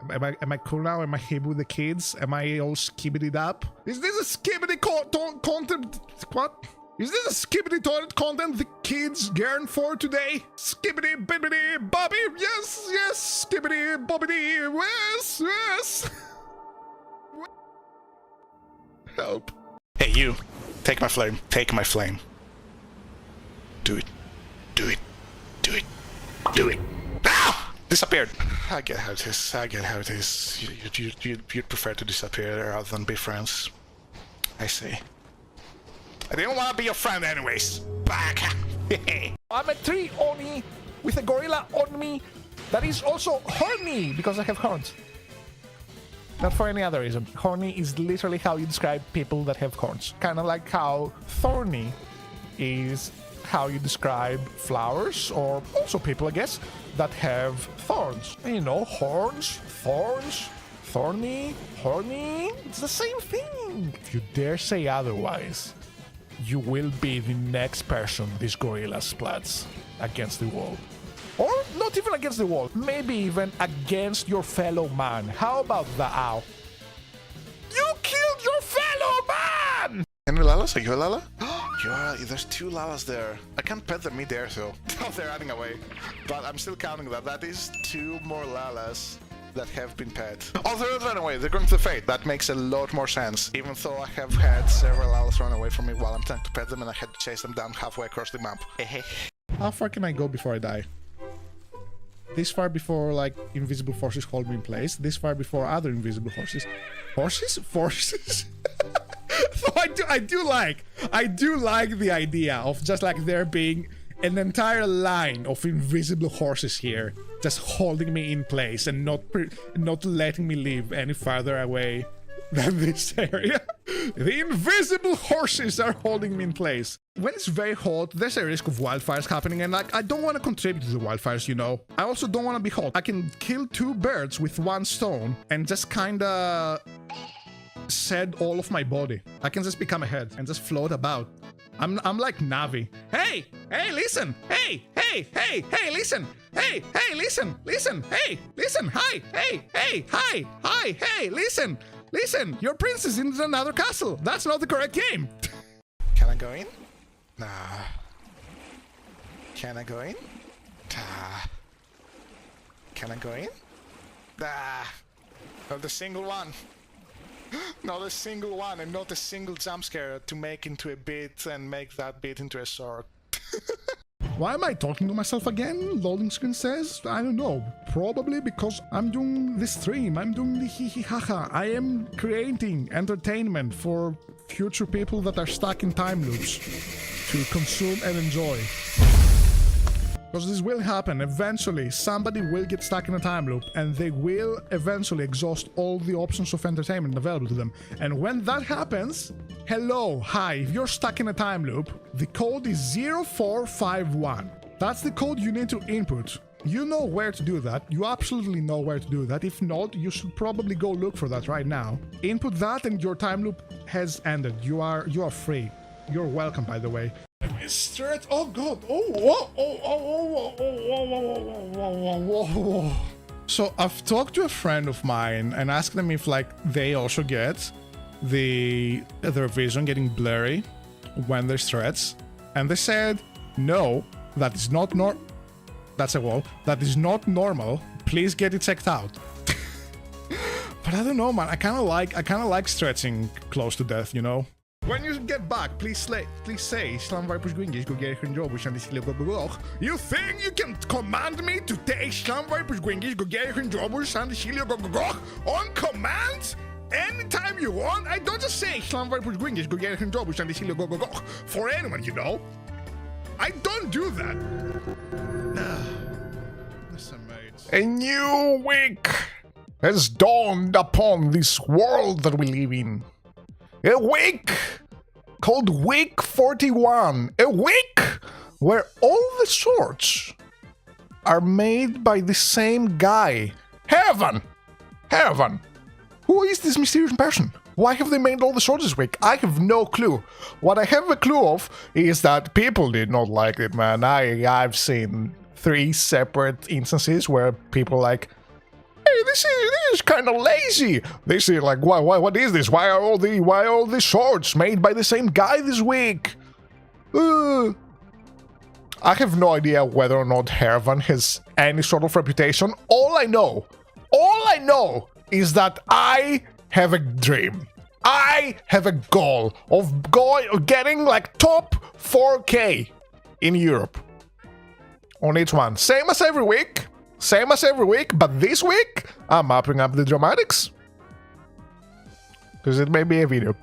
Am I cool now? Am I hip with the kids? Am I all skibbited up? Is this a skibbity content? What? Is this a skibbity toilet content the kids yearn for today? Skibbity bibbity bobby, yes, yes, skibbity bobbity, yes, yes. Help. Hey, you. Take my flame. Take my flame. Do it. Do it. Do it. Do it. Ah! Disappeared. I get how it is. I get how it is. You'd prefer to disappear rather than be friends. I see. I didn't want to be your friend anyways. Back. I'm a tree oni with a gorilla on me that is also horny because I have horns. Not for any other reason. Horny is literally how you describe people that have horns. Kind of like how thorny is how you describe flowers, or also people, I guess, that have thorns. And you know, horns, thorns, thorny, horny, it's the same thing. If you dare say otherwise, you will be the next person this gorilla splats against the wall. Or not even against the wall, maybe even against your fellow man. How about that? Ow. You killed your fellow man! Any Lalas? Are you a Lala? There's 2 Lalas there. I can't pet them mid-air though. Oh, they're running away. But I'm still counting that. That is 2 more Lalas that have been pet. Oh, they're not running away. They're going to the fate. That makes a lot more sense. Even though I have had several Lalas run away from me while I'm trying to pet them and I had to chase them down halfway across the map. How far can I go before I die? This far before, like, invisible forces hold me in place. This far before other invisible horses. Horses? Forces? So I do like the idea of just like there being an entire line of invisible horses here, just holding me in place and not letting me leave any farther away than this area. The invisible horses are holding me in place. When it's very hot, there's a risk of wildfires happening, and like I don't want to contribute to the wildfires, you know. I also don't want to be hot. I can kill 2 birds with 1 stone and just kinda shed all of my body. I can just become a head and just float about. I'm like Navi. Hey, listen. Hey, listen. Hey, listen. Hey, listen. Hi. Hey, listen. Listen, your prince is in another castle. That's not the correct game. Can I go in? Nah. Can I go in? Nah. Can I go in? Nah. Not a single one. Not a single one, and not a single jump scare to make into a bit and make that bit into a sword. Why am I talking to myself again? Loading screen says? I don't know. Probably because I'm doing this stream. I'm doing the hee haha. I am creating entertainment for future people that are stuck in time loops to consume and enjoy. Because this will happen. Eventually, somebody will get stuck in a time loop and they will eventually exhaust all the options of entertainment available to them. And when that happens, hello, hi, if you're stuck in a time loop, the code is 0451. That's the code you need to input. You know where to do that. You absolutely know where to do that. If not, you should probably go look for that right now. Input that and your time loop has ended. You are free. You're welcome, by the way. Straight. Oh god. So I've talked to a friend of mine and asked them if like they also get their vision getting blurry when there's threats, and they said no, that is not that's a wall. That is not normal. Please get it checked out. But I don't know, man. I kind of like stretching close to death, you know. When you get back, please say Islam Vipers Gwingish go get your job. You think you can command me to take Islam Vipers Gwingish go get your job on command? Anytime you want? I don't just say Islam Vipers Gwingish go get your job for anyone, you know. I don't do that. Listen, mate. A new week has dawned upon this world that we live in. A week called Week 41. A week where all the swords are made by the same guy. Heaven! Who is this mysterious person? Why have they made all the swords this week? I have no clue. What I have a clue of is that people did not like it, man. I've seen 3 separate instances where people like, hey, this is kind of lazy. They say like, what is this? Why are all the shorts made by the same guy this week? I have no idea whether or not Hervan has any sort of reputation. All I know is that I have a dream. I have a goal of getting like top 4K in Europe on each one. Same as every week, but this week I'm upping up the dramatics because it may be a video.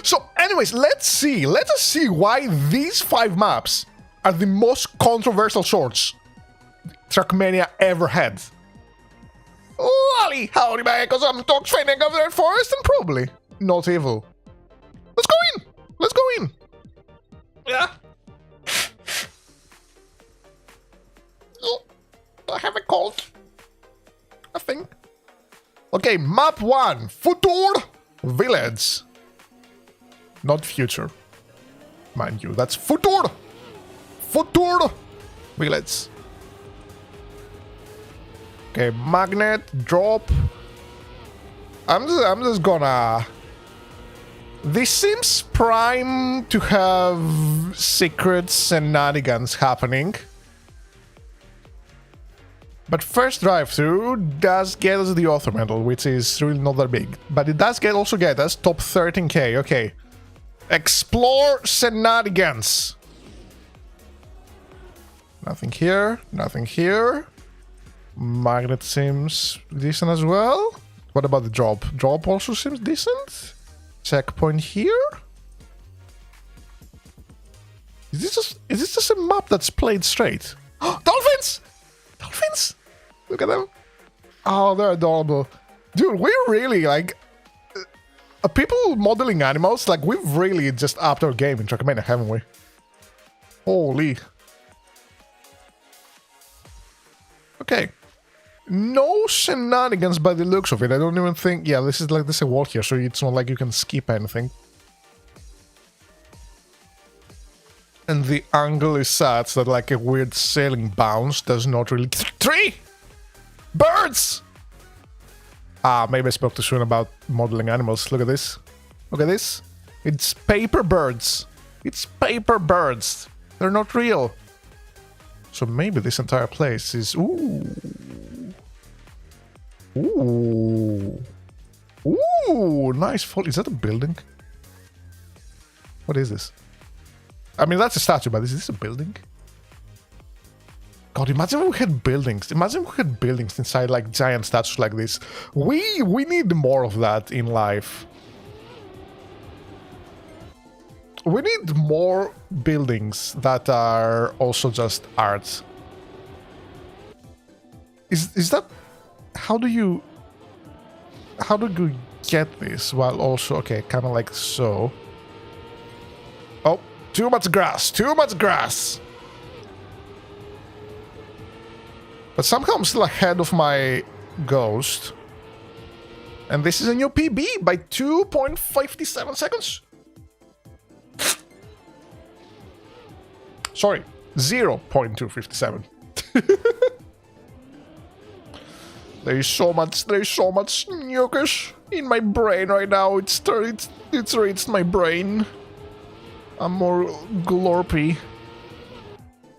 So anyways, let us see why these 5 maps are the most controversial shorts Trackmania ever had. Lolly, howdy back, cause I'm Toxena of the forest and probably not evil. Let's go in. Yeah. Oh, I have a cold, I think. Okay, map 1, Futur Village. Not future, mind you, that's Futur Village. Okay, magnet, drop. I'm just gonna... This seems prime to have secret shenanigans happening. But first drive-through does get us the author medal, which is really not that big. But it does also get us top 13k, okay. Explore shenanigans. Nothing here. Magnet seems decent as well. What about the drop? Drop also seems decent. Checkpoint here. Is this just a map that's played straight? Dolphins! Dolphins! Look at them. Oh, they're adorable. Dude, we're really like... people modeling animals, like we've really just upped our game in Trackmania, haven't we? Holy. Okay. No shenanigans by the looks of it. I don't even think... Yeah, this is like this a wall here, so it's not like you can skip anything. And the angle is such that like a weird sailing bounce does not really... 3! Birds! Ah, maybe I spoke too soon about modeling animals. Look at this. Look at this. It's paper birds. It's paper birds. They're not real. So maybe this entire place is... Ooh. Ooh. Ooh, nice fall. Is that a building? What is this? I mean, that's a statue, but is this a building? God, imagine if we had buildings. Imagine if we had buildings inside like giant statues like this. We need more of that in life. We need more buildings that are also just art. Is that... How do you get this while also... Okay, kind of like so. Oh, too much grass. Too much grass. But somehow I'm still ahead of my ghost. And this is a new PB by 2.57 seconds. Sorry, 0.257. There's so much mucus in my brain right now. It's reached my brain. I'm more glorpy.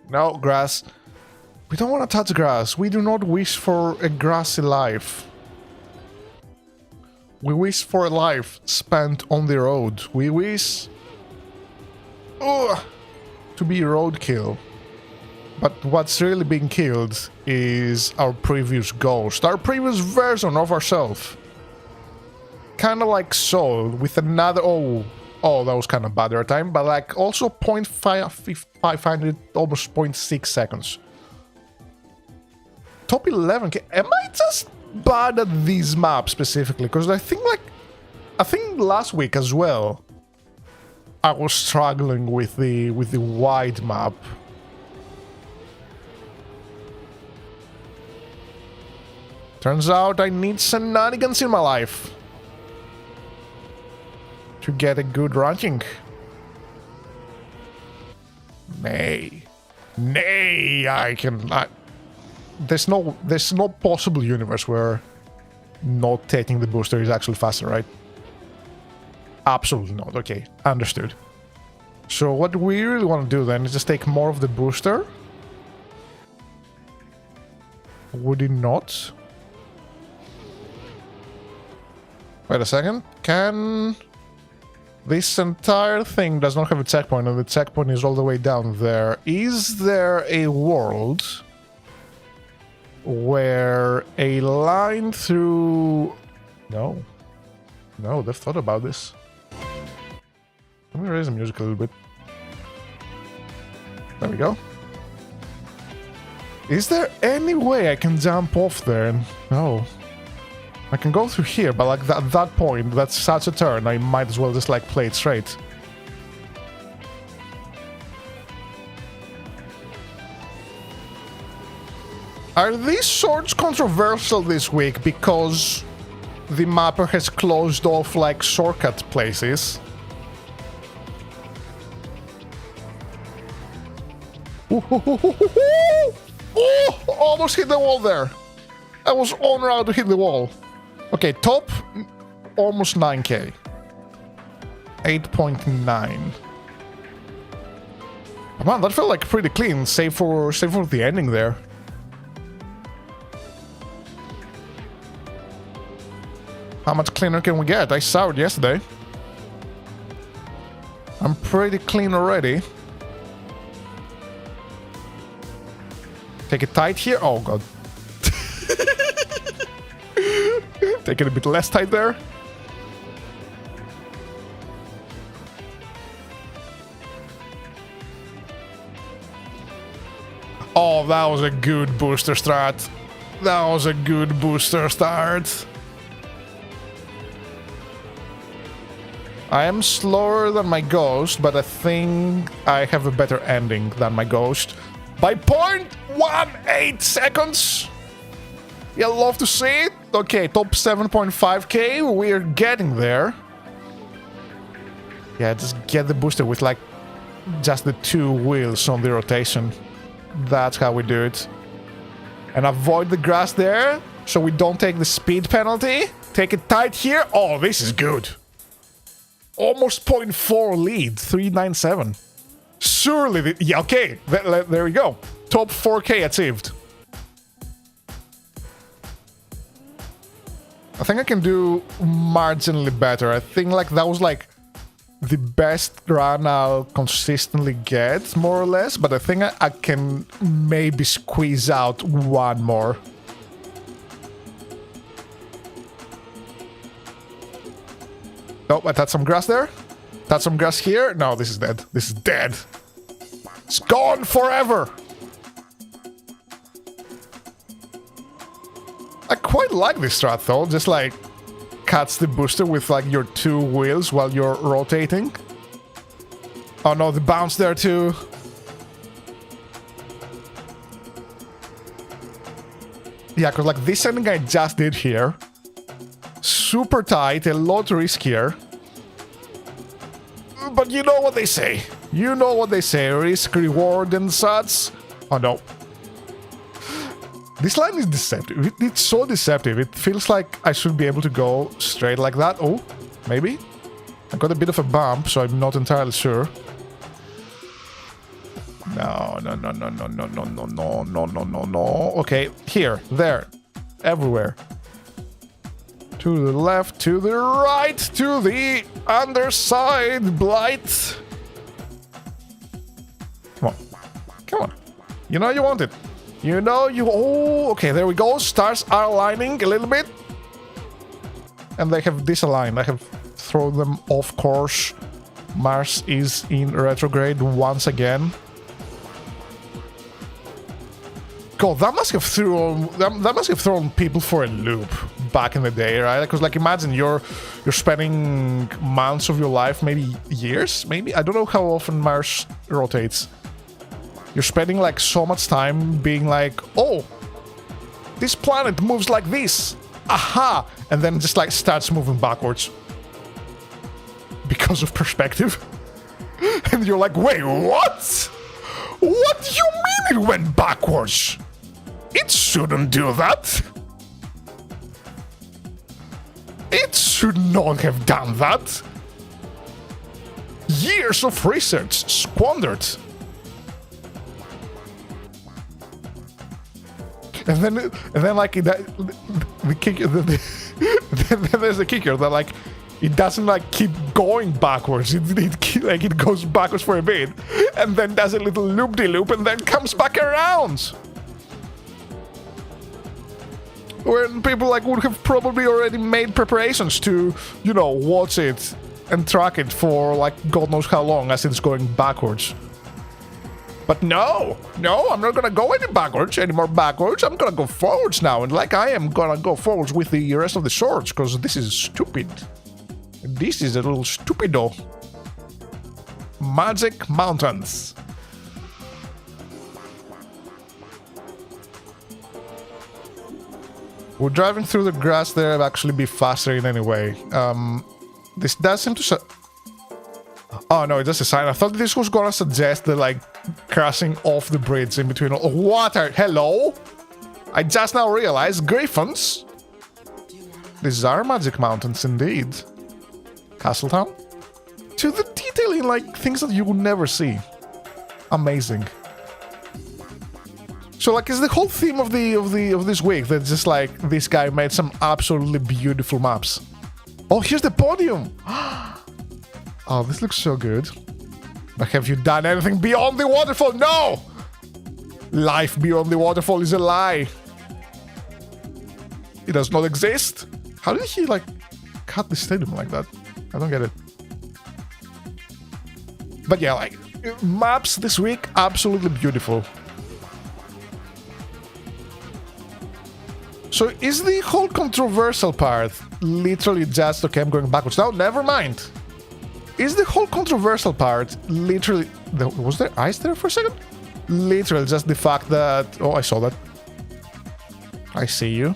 No, grass. We don't want to touch grass. We do not wish for a grassy life. We wish for a life spent on the road. We wish to be roadkill. But what's really being killed is our previous ghost, our previous version of ourselves. Kind of like Soul with another... Oh, that was kind of bad at time, but like also 0.500, almost 0.6 seconds. Top 11k. Am I just bad at these maps specifically? Because I think last week as well, I was struggling with the wide map. Turns out I need shenanigans in my life to get a good ranking. Nay, I can... there's no possible universe where not taking the booster is actually faster, right? Absolutely not. Okay, understood. So what we really want to do then is just take more of the booster. Would it not? Wait a second. Can... This entire thing does not have a checkpoint, and the checkpoint is all the way down there. Is there a world where a line through... No. No, they've thought about this. Let me raise the music a little bit. There we go. Is there any way I can jump off there? No. I can go through here, but like at that point, that's such a turn, I might as well just like play it straight. Are these swords controversial this week because the mapper has closed off like shortcut places? Oh, almost hit the wall there. I was on route to hit the wall. Okay, top, almost 9k. 8.9. Come on, that felt like pretty clean, save for the ending there. How much cleaner can we get? I soured yesterday. I'm pretty clean already. Take it tight here. Oh god. Take it a bit less tight there. Oh, that was a good booster start. That was a good booster start. I am slower than my ghost, but I think I have a better ending than my ghost. By 0.18 seconds! You'll love to see it. Okay, top 7.5k, we're getting there. Yeah, just get the booster with like just the 2 wheels on the rotation. That's how we do it. And avoid the grass there, so we don't take the speed penalty. Take it tight here. Oh, this is good. Almost 0.4 lead, 397. Surely, yeah, okay, there we go. Top 4k achieved. I think I can do marginally better. I think like that was like the best run I'll consistently get, more or less. But I think I can maybe squeeze out one more. Oh, I touched some grass there. Touch some grass here. No, this is dead. This is dead. It's gone forever. I quite like this strat though. Just like cuts the booster with like your 2 wheels while you're rotating. Oh no, the bounce there too. Yeah, because like this ending I just did here. Super tight, a lot riskier. But you know what they say. You know what they say. Risk, reward and such. Oh no. This line is deceptive. It's so deceptive. It feels like I should be able to go straight like that. Oh, maybe? I got a bit of a bump, so I'm not entirely sure. No, no, no, no, no, no, no, no, no, no, no, no, no. Okay, here, there, everywhere. To the left, to the right, to the underside, blight. Come on. Come on. You know you want it. You know you... Oh, okay, there we go. Stars are aligning a little bit. And they have disaligned. I have thrown them off course. Mars is in retrograde once again. God, that must have thrown people for a loop back in the day, right? Because like imagine you're spending months of your life, maybe years, maybe, I don't know how often Mars rotates. You're spending like so much time being like, oh, this planet moves like this, aha, and then just like starts moving backwards because of perspective. And you're like, wait, what? What do you mean it went backwards? It shouldn't do that. It should not have done that. Years of research squandered. And then like the kicker, then there's the kicker that like it doesn't like keep going backwards. It goes backwards for a bit, and then does a little loop-de-loop, and then comes back around. When people like would have probably already made preparations to, you know, watch it and track it for like God knows how long as it's going backwards. But no, I'm not gonna go any more backwards. I'm gonna go forwards now, and like I am gonna go forwards with the rest of the shorts, because this is stupid. This is a little stupido. Magic Mountains. We're driving through the grass there, will actually be faster in any way. This does seem to... Oh no, it's just a sign. I thought this was gonna suggest the like crossing off the bridge in between all water. Hello? I just now realized Griffons. These are Magic Mountains indeed. Castletown? To the detail in like things that you would never see. Amazing. So like, it's the whole theme of this week that just like this guy made some absolutely beautiful maps. Oh, here's the podium. Oh, this looks so good. But have you done anything beyond the waterfall? No! Life beyond the waterfall is a lie. It does not exist. How did he like cut the stadium like that? I don't get it. But yeah, like maps this week, absolutely beautiful. So is the whole controversial part literally just, okay, I'm going backwards now, never mind. Is the whole controversial part literally... Was there ice there for a second? Literally just the fact that... Oh, I saw that. I see you.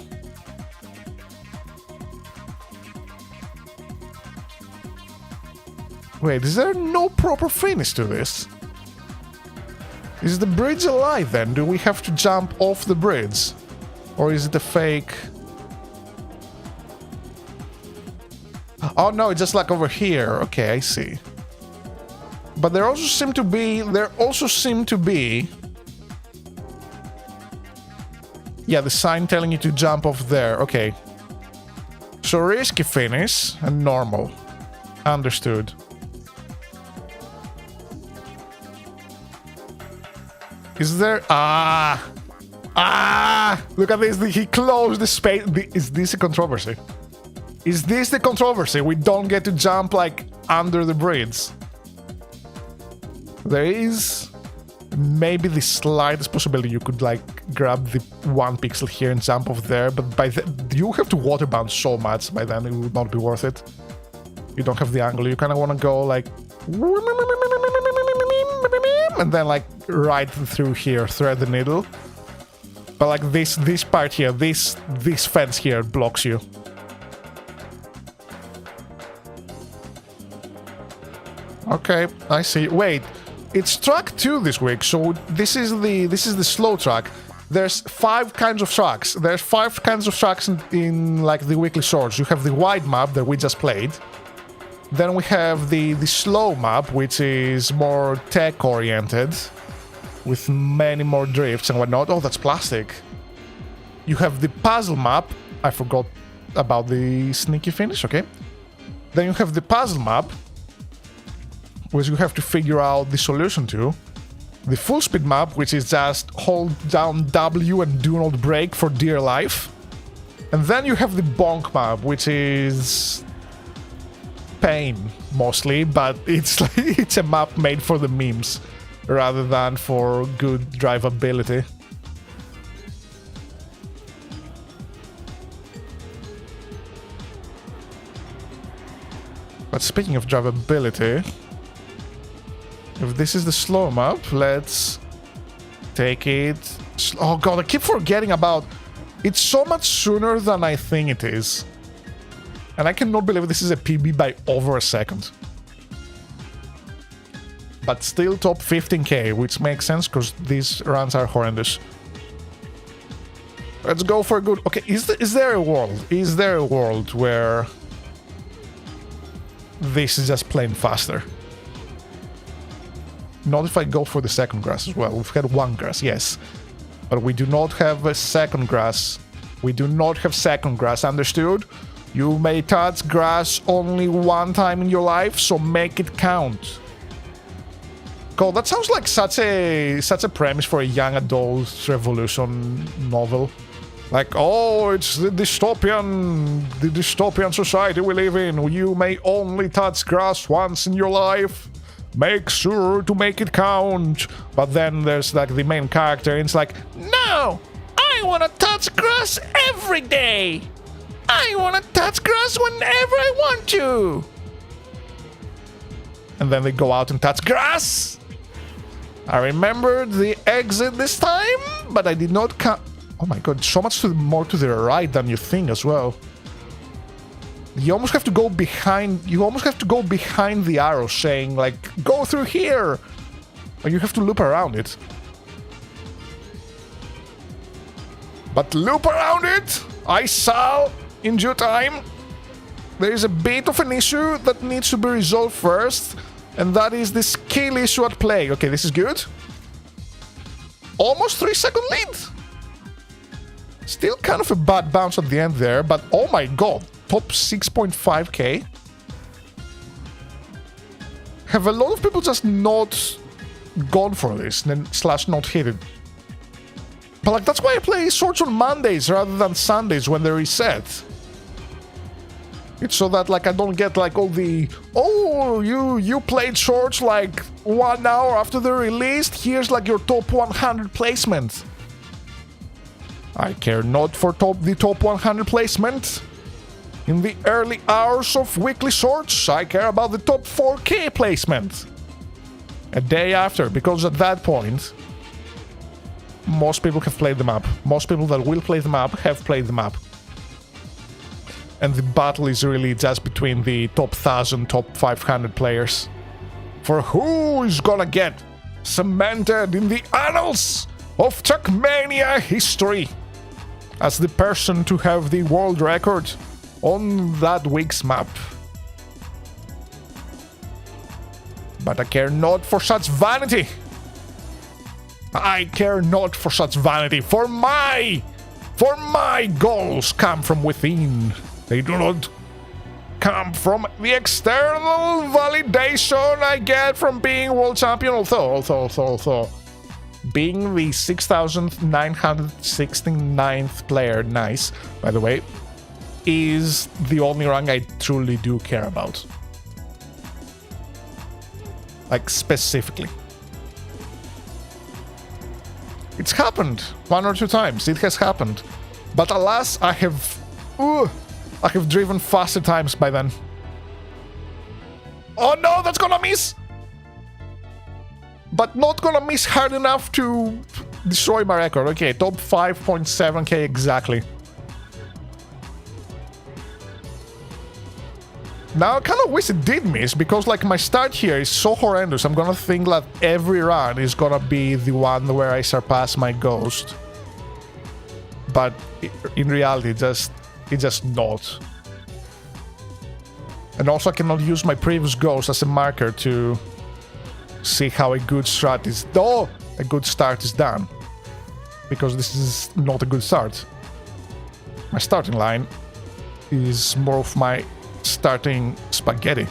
Wait, is there no proper finish to this? Is the bridge alive then? Do we have to jump off the bridge? Or is it a fake... Oh no, it's just like over here. Okay, I see. But there also seem to be... Yeah, the sign telling you to jump off there. Okay. So risky finish and normal. Understood. Is there... Look at this. He closed the space. Is this a controversy? Is this the controversy? We don't get to jump like under the bridge. There is maybe the slightest possibility you could like grab the 1 pixel here and jump off there, but by you have to waterbound so much by then it would not be worth it. You don't have the angle. You kind of want to go like, and then like right through here, thread the needle. But like this part here, this fence here blocks you. Okay, I see. Wait, it's track 2 this week, so this is the slow track. There's 5 kinds of tracks. There's 5 kinds of tracks in like the weekly shorts. You have the wide map that we just played. Then we have the slow map, which is more tech oriented, with many more drifts and whatnot. Oh, that's plastic. You have the puzzle map. I forgot about the sneaky finish. Okay. Then you have the puzzle map, which you have to figure out the solution to. The full speed map, which is just hold down W and do not brake for dear life. And then you have the bonk map, which is pain mostly, but it's like, it's a map made for the memes rather than for good drivability. But speaking of drivability, if this is the slow map, let's take it... Oh god, I keep forgetting about... It's so much sooner than I think it is. And I cannot believe this is a PB by over a second. But still top 15k, which makes sense because these runs are horrendous. Let's go for a good... Okay, is there a world? Is there a world where this is just plain faster? Not if I go for the second grass as well. We've had one grass, yes. But we do not have a second grass. We do not have second grass, understood? You may touch grass only one time in your life, so make it count. God, that sounds like such a premise for a young adult revolution novel. Like, oh, it's the dystopian society we live in. You may only touch grass once in your life. Make sure to make it count. But then there's like the main character, and it's like, no, I want to touch grass every day. I want to touch grass whenever I want to. And then they go out and touch grass. I remembered the exit this time, but I did not count. Oh my god, so much more to the right than you think as well. You almost have to go behind. You almost have to go behind the arrow, saying like, "Go through here," or you have to loop around it. But loop around it, I saw in due time. There is a bit of an issue that needs to be resolved first, and that is the skill issue at play. Okay, this is good. Almost 3-second lead. Still kind of a bad bounce at the end there, but oh my god. Top 6.5k. Have a lot of people just not gone for this and / not hit it. But like that's why I play Swords on Mondays rather than Sundays when they reset. It's so that like I don't get like all the oh you played Swords like 1 hour after they're released. Here's like your top 100 placement. I care not for the top 100 placement. In the early hours of weekly Swords, I care about the top 4k placement. A day after, because at that point, most people have played the map. Most people that will play the map have played the map. And the battle is really just between the top 1000, top 500 players. For who is gonna get cemented in the annals of Trackmania history as the person to have the world record on that week's map. But I care not for such vanity. I care not for such vanity. For my goals come from within. They do not come from the external validation I get from being world champion. Although being the 6,969th player, nice, by the way, is the only rank I truly do care about. Like, specifically. It's happened 1 or 2 times. It has happened. But alas, I have driven faster times by then. Oh no, that's gonna miss! But not gonna miss hard enough to destroy my record. Okay, top 5.7k exactly. Now, I kind of wish it did miss, because, like, my start here is so horrendous. I'm gonna think that every run is gonna be the one where I surpass my ghost. But in reality, it's just not. And also, I cannot use my previous ghost as a marker to see how a good start is... Oh! A good start is done. Because this is not a good start. My starting line is more of my starting spaghetti.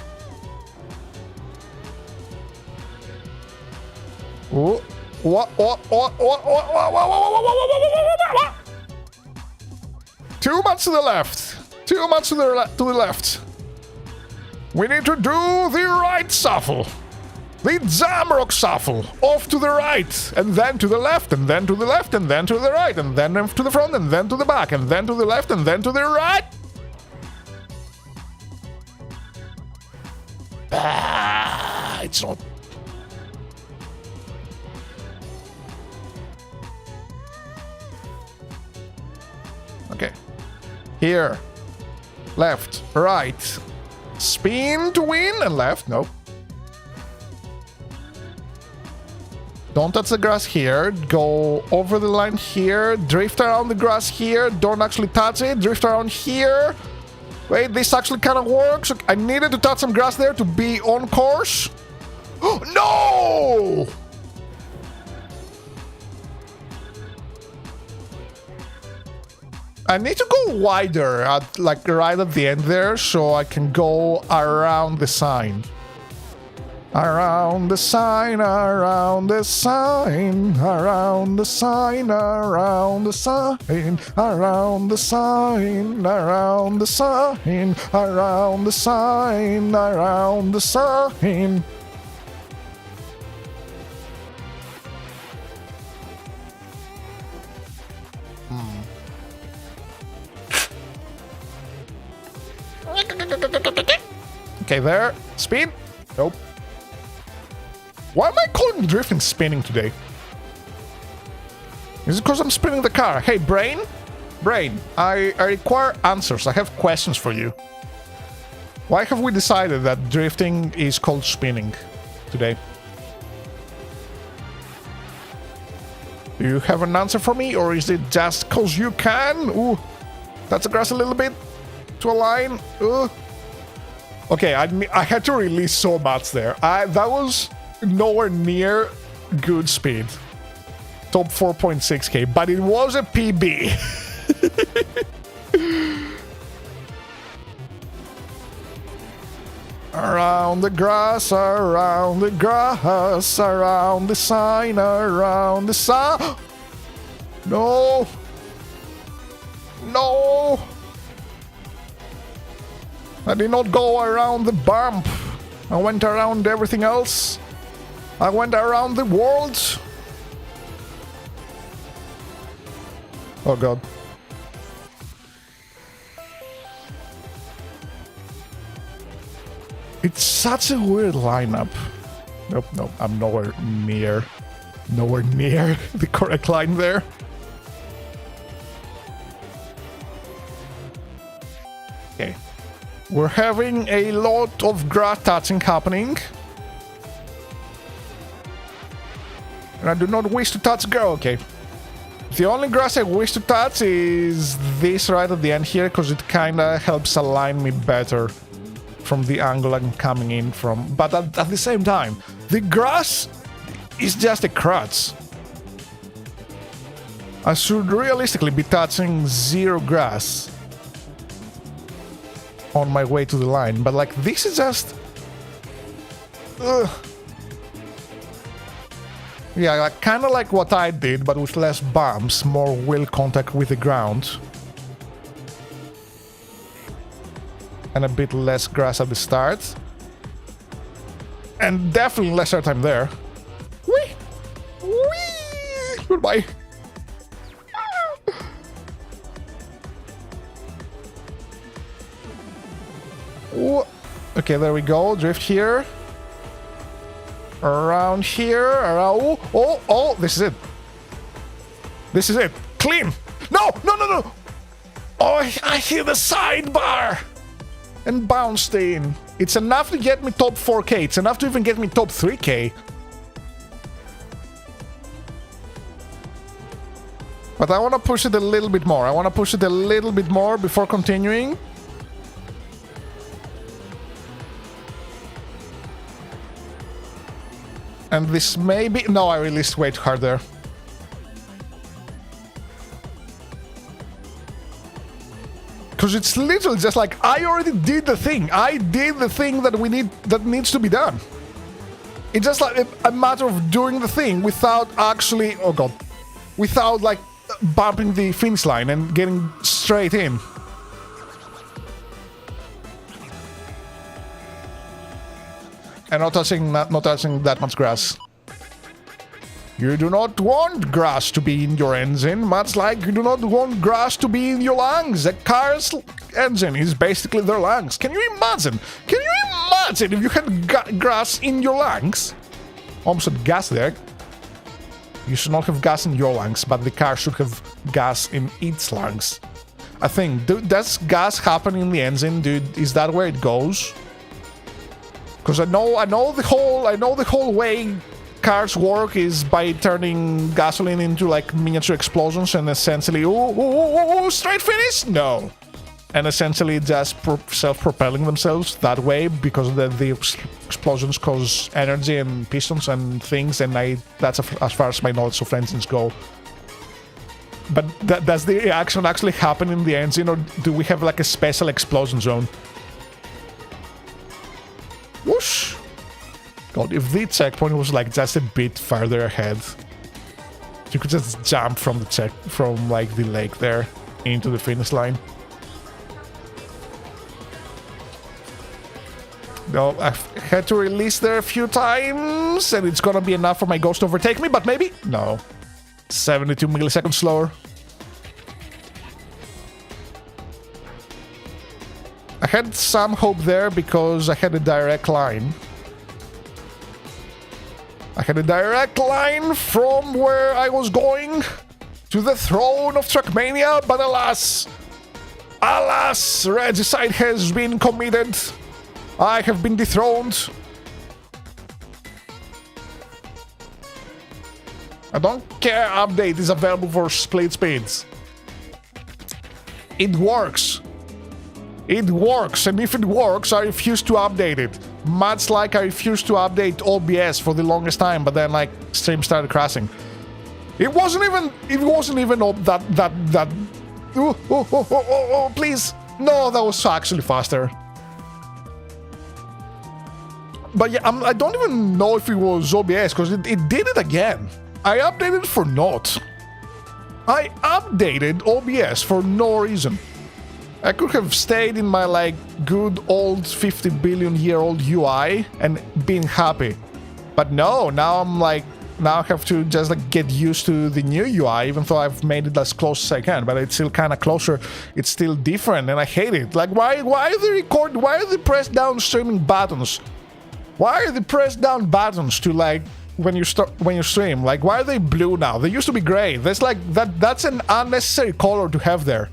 Oh, what? 2 months to the left. 2 months to the left. We need to do the right shuffle. The Jamrock shuffle. Off to the right, and then to the left, and then to the left, and then to the right, and then to the front, and then to the back, and then to the left, and then to the right. It's not. Okay. Here. Left. Right. Spin to win and left. Nope. Don't touch the grass here. Go over the line here. Drift around the grass here. Don't actually touch it. Drift around here. Wait, this actually kind of works. I needed to touch some grass there to be on course. No! I need to go wider, at, like right at the end there, so I can go around the sign. Around the sign, around the sign, around the sign, around the sign, around the sign, around the sign, around the sign, around the sign. Okay, there. Speed. Nope. Why am I calling drifting spinning today? Is it because I'm spinning the car? Hey, brain? Brain, I require answers. I have questions for you. Why have we decided that drifting is called spinning today? Do you have an answer for me, or is it just because you can? Ooh, touch the grass a little bit to align. Ooh. Okay, I had to release so much there. That was nowhere near good speed. Top 4.6k, but it was a PB. Around the grass, around the grass, around the sign, around the sign. No. No. I did not go around the bump. I went around everything else. I went around the world. Oh god. It's such a weird lineup. Nope, nope, I'm nowhere near the correct line there. Okay. We're having a lot of grass touching happening. And I do not wish to touch girl. Okay. The only grass I wish to touch is this right at the end here, because it kind of helps align me better from the angle I'm coming in from. But at the same time, the grass is just a crutch. I should realistically be touching zero grass on my way to the line, but like this is just yeah, like, kind of like what I did, but with less bumps, more wheel contact with the ground, and a bit less grass at the start, and definitely less airtime there. Whee! Whee! Goodbye. Okay, there we go. Drift here. Around here. Around. Oh, this is it. This is it. Clean. No. Oh, I hit the sidebar and bounced in. It's enough to get me top 4k. It's enough to even get me top 3k. But I want to push it a little bit more. I want to push it a little bit more before continuing. And this may be... No, I released way too hard there. Because it's literally just like, I already did the thing. I did the thing that needs to be done. It's just like a matter of doing the thing without actually... Oh god. Without like bumping the finish line and getting straight in. And not touching that much grass. You do not want grass to be in your engine, much like you do not want grass to be in your lungs. A car's engine is basically their lungs. Can you imagine? Can you imagine if you had grass in your lungs? Almost had gas there. You should not have gas in your lungs, but the car should have gas in its lungs. I think, does gas happen in the engine, dude? Is that where it goes? Because I know the whole way cars work is by turning gasoline into like miniature explosions and essentially, straight finish? No. And essentially just self-propelling themselves that way because the explosions cause energy and pistons and things, and that's as far as my knowledge of engines go. But does the reaction actually happen in the engine, or do we have like a special explosion zone? Whoosh! God, if the checkpoint was like just a bit further ahead, you could just jump from from like the lake there into the finish line. No, I've had to release there a few times, and it's gonna be enough for my ghost to overtake me, but maybe? No. 72 milliseconds slower. I had some hope there because I had a direct line. I had a direct line from where I was going to the throne of Trackmania, but alas, regicide has been committed. I have been dethroned. I don't care, update is available for split speeds. It works. It works, and if it works, I refuse to update it. Much like I refused to update OBS for the longest time, but then like stream started crashing. It wasn't even that. Oh, please. No, that was actually faster. But yeah, I don't even know if it was OBS, because it did it again. I updated for naught. I updated OBS for no reason. I could have stayed in my like good old 50 billion year old UI and been happy. But no, now I have to just like get used to the new UI, even though I've made it as close as I can, but it's still kind of closer. It's still different and I hate it. Like why are the press down streaming buttons? Why are the press down buttons to like when you stream? Like why are they blue now? They used to be gray. That's like that's an unnecessary color to have there.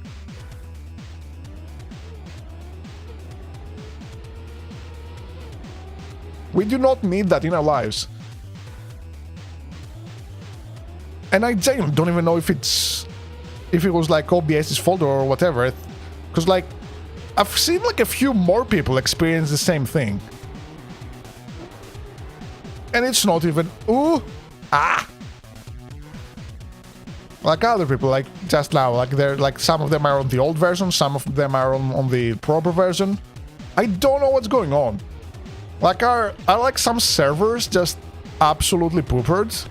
We do not need that in our lives. And I genuinely don't even know if it was like OBS's fault or whatever. Because like I've seen like a few more people experience the same thing. And it's not even like other people, like just now, like they're like some of them are on the old version, some of them are on the proper version. I don't know what's going on. Like are like some servers just absolutely poopered?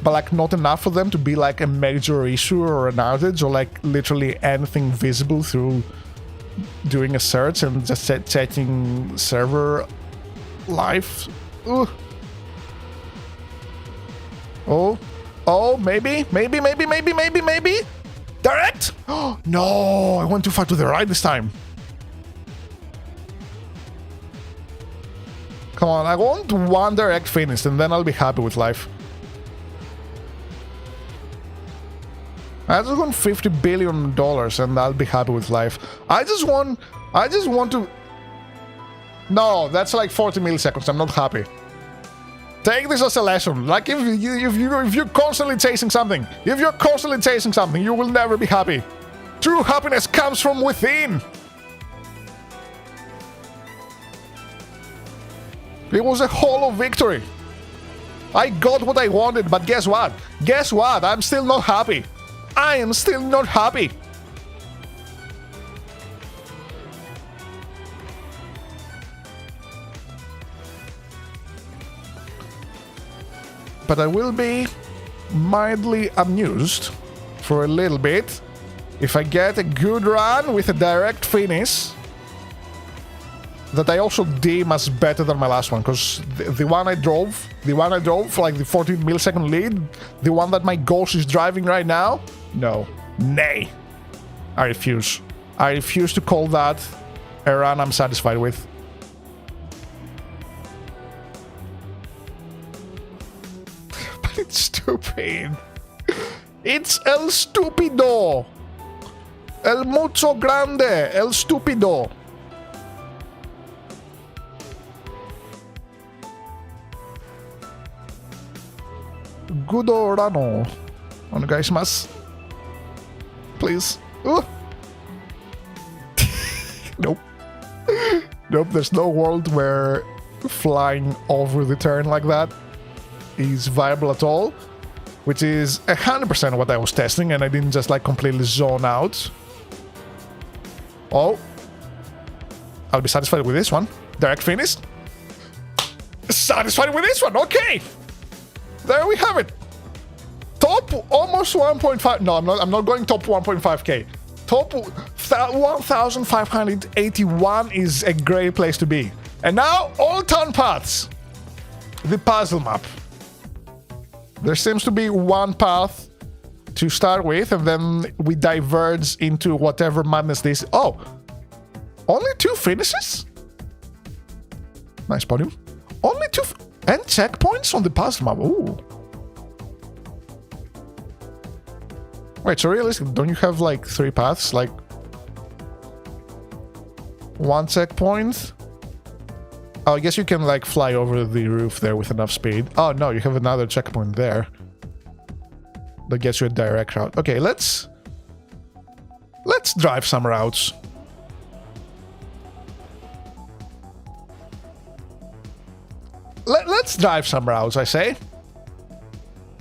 But like not enough for them to be like a major issue or an outage or like literally anything visible through doing a search and just checking server life. Oh, maybe. Direct? Oh, no, I went too far to the right this time. Come on, I want one direct finish and then I'll be happy with life. I just want $50 billion and I'll be happy with life. I just want to... No, that's like 40 milliseconds. I'm not happy. Take this as a lesson. Like if you're constantly chasing something, you will never be happy. True happiness comes from within. It was a hollow victory. I got what I wanted, but guess what? I'm still not happy. I am still not happy. But I will be mildly amused for a little bit if I get a good run with a direct finish that I also deem as better than my last one, because the one I drove for like the 14 millisecond lead, the one that my ghost is driving right now, no, nay, I refuse to call that a run I'm satisfied with. It's stupid. It's el stupido. El mucho grande. El stupido. Gudo Rano. Onegaishimasu. Please. Nope. Nope, there's no world where flying over the turn like that is viable at all. Which is 100% what I was testing, and I didn't just like completely zone out. Oh. I'll be satisfied with this one. Direct finish. Satisfied with this one, okay! There we have it. Top almost 1.5. No, I'm not going top 1.5k. Top 1,581 is a great place to be. And now, Old Town Paths. The puzzle map. There seems to be one path to start with, and then we diverge into whatever madness this. Oh, only 2 finishes? Nice podium. Only 2 and checkpoints on the puzzle map. Ooh. Wait, so realistically, don't you have like 3 paths? Like 1 checkpoint? Oh, I guess you can like fly over the roof there with enough speed. Oh no, you have another checkpoint there. That gets you a direct route. Okay, let's drive some routes. Let's drive some routes, I say.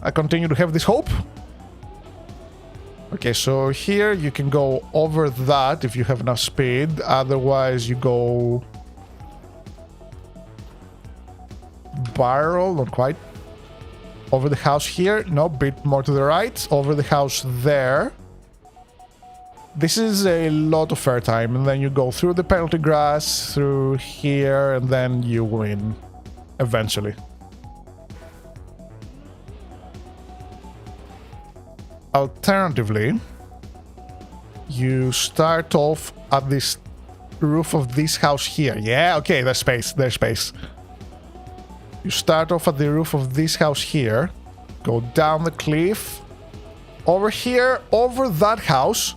I continue to have this hope. Okay, so here you can go over that if you have enough speed. Otherwise, you go barrel, not quite. Over the house here. No, bit more to the right. Over the house there. This is a lot of airtime. And then you go through the penalty grass, through here, and then you win. Eventually. Alternatively, you start off at this roof of this house here. Yeah, okay, there's space. There's space. You start off at the roof of this house here. Go down the cliff. Over here, over that house.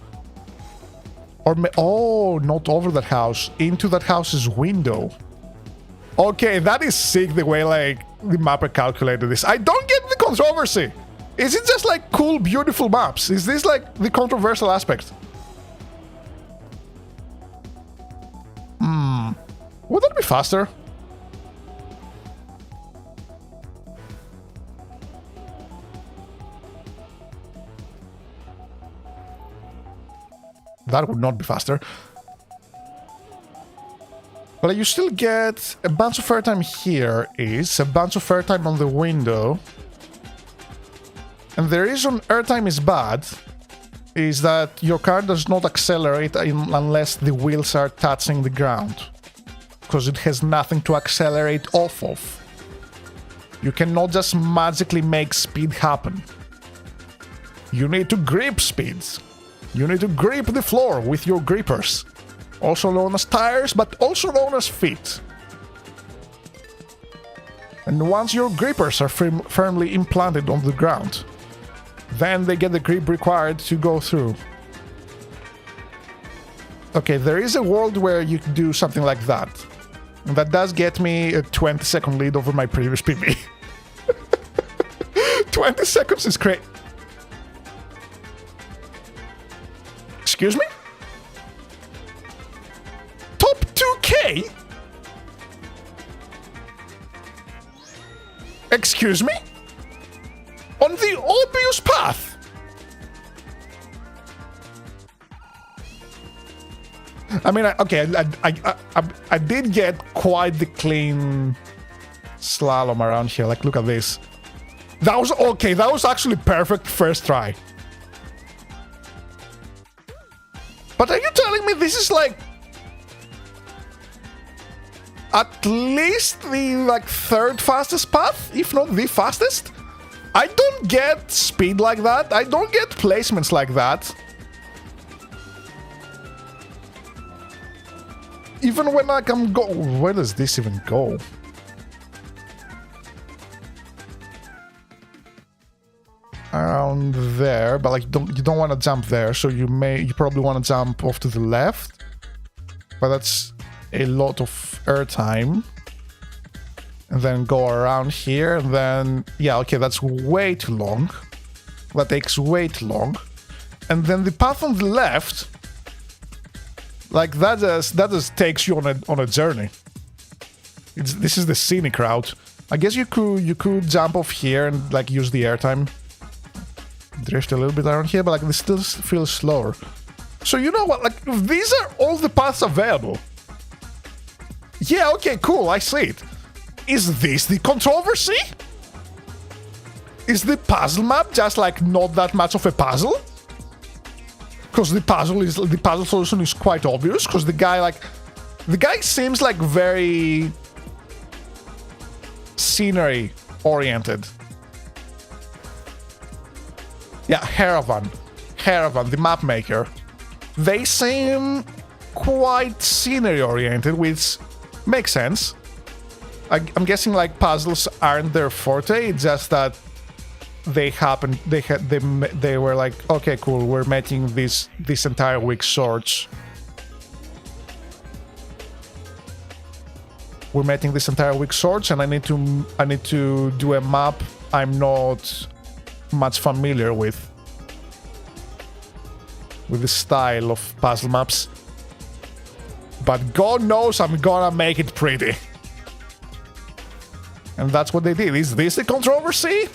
Or oh, not over that house. Into that house's window. Okay, that is sick the way like the mapper calculated this. I don't get the controversy. Is it just like cool, beautiful maps? Is this like the controversial aspect? Would that be faster? That would not be faster. But you still get a bunch of airtime here is a bunch of airtime on the window. And the reason airtime is bad is that your car does not accelerate unless the wheels are touching the ground. Because it has nothing to accelerate off of. You cannot just magically make speed happen. You need to grip speeds. You need to grip the floor with your grippers. Also known as tires, but also known as feet. And once your grippers are firmly implanted on the ground, then they get the grip required to go through. Okay, there is a world where you can do something like that. And that does get me a 20-second lead over my previous PB. 20 seconds is great. Excuse me? Top 2K? Excuse me? On the obvious path? I mean, okay, I did get quite the clean slalom around here. Like, look at this. That was okay. That was actually perfect first try. But are you telling me this is like at least the like 3rd fastest path, if not the fastest? I don't get speed like that. I don't get placements like that. Even when I can go, where does this even go? Around there, but like you don't want to jump there, so you probably want to jump off to the left, but that's a lot of airtime. and then go around here, and then... Yeah, okay, that's way too long. That takes way too long. And then the path on the left... Like, that just takes you on a journey. This is the scenic route. I guess you could jump off here and, like, use the airtime. Drift a little bit around here, but, like, this still feels slower. So, you know what? Like, these are all the paths available. Yeah, okay, cool, I see it. Is this the controversy? Is the puzzle map just, like, not that much of a puzzle? Because the puzzle solution is quite obvious, because the guy seems like very scenery oriented. Yeah, Heravan, the map maker. They seem quite scenery oriented, which makes sense. I'm guessing like puzzles aren't their forte. It's just that they were like, okay, cool, we're making this entire week shorts. We're making this entire week shorts, and I need to do a map I'm not much familiar with the style of puzzle maps. But God knows I'm gonna make it pretty. And that's what they did. Is this the controversy?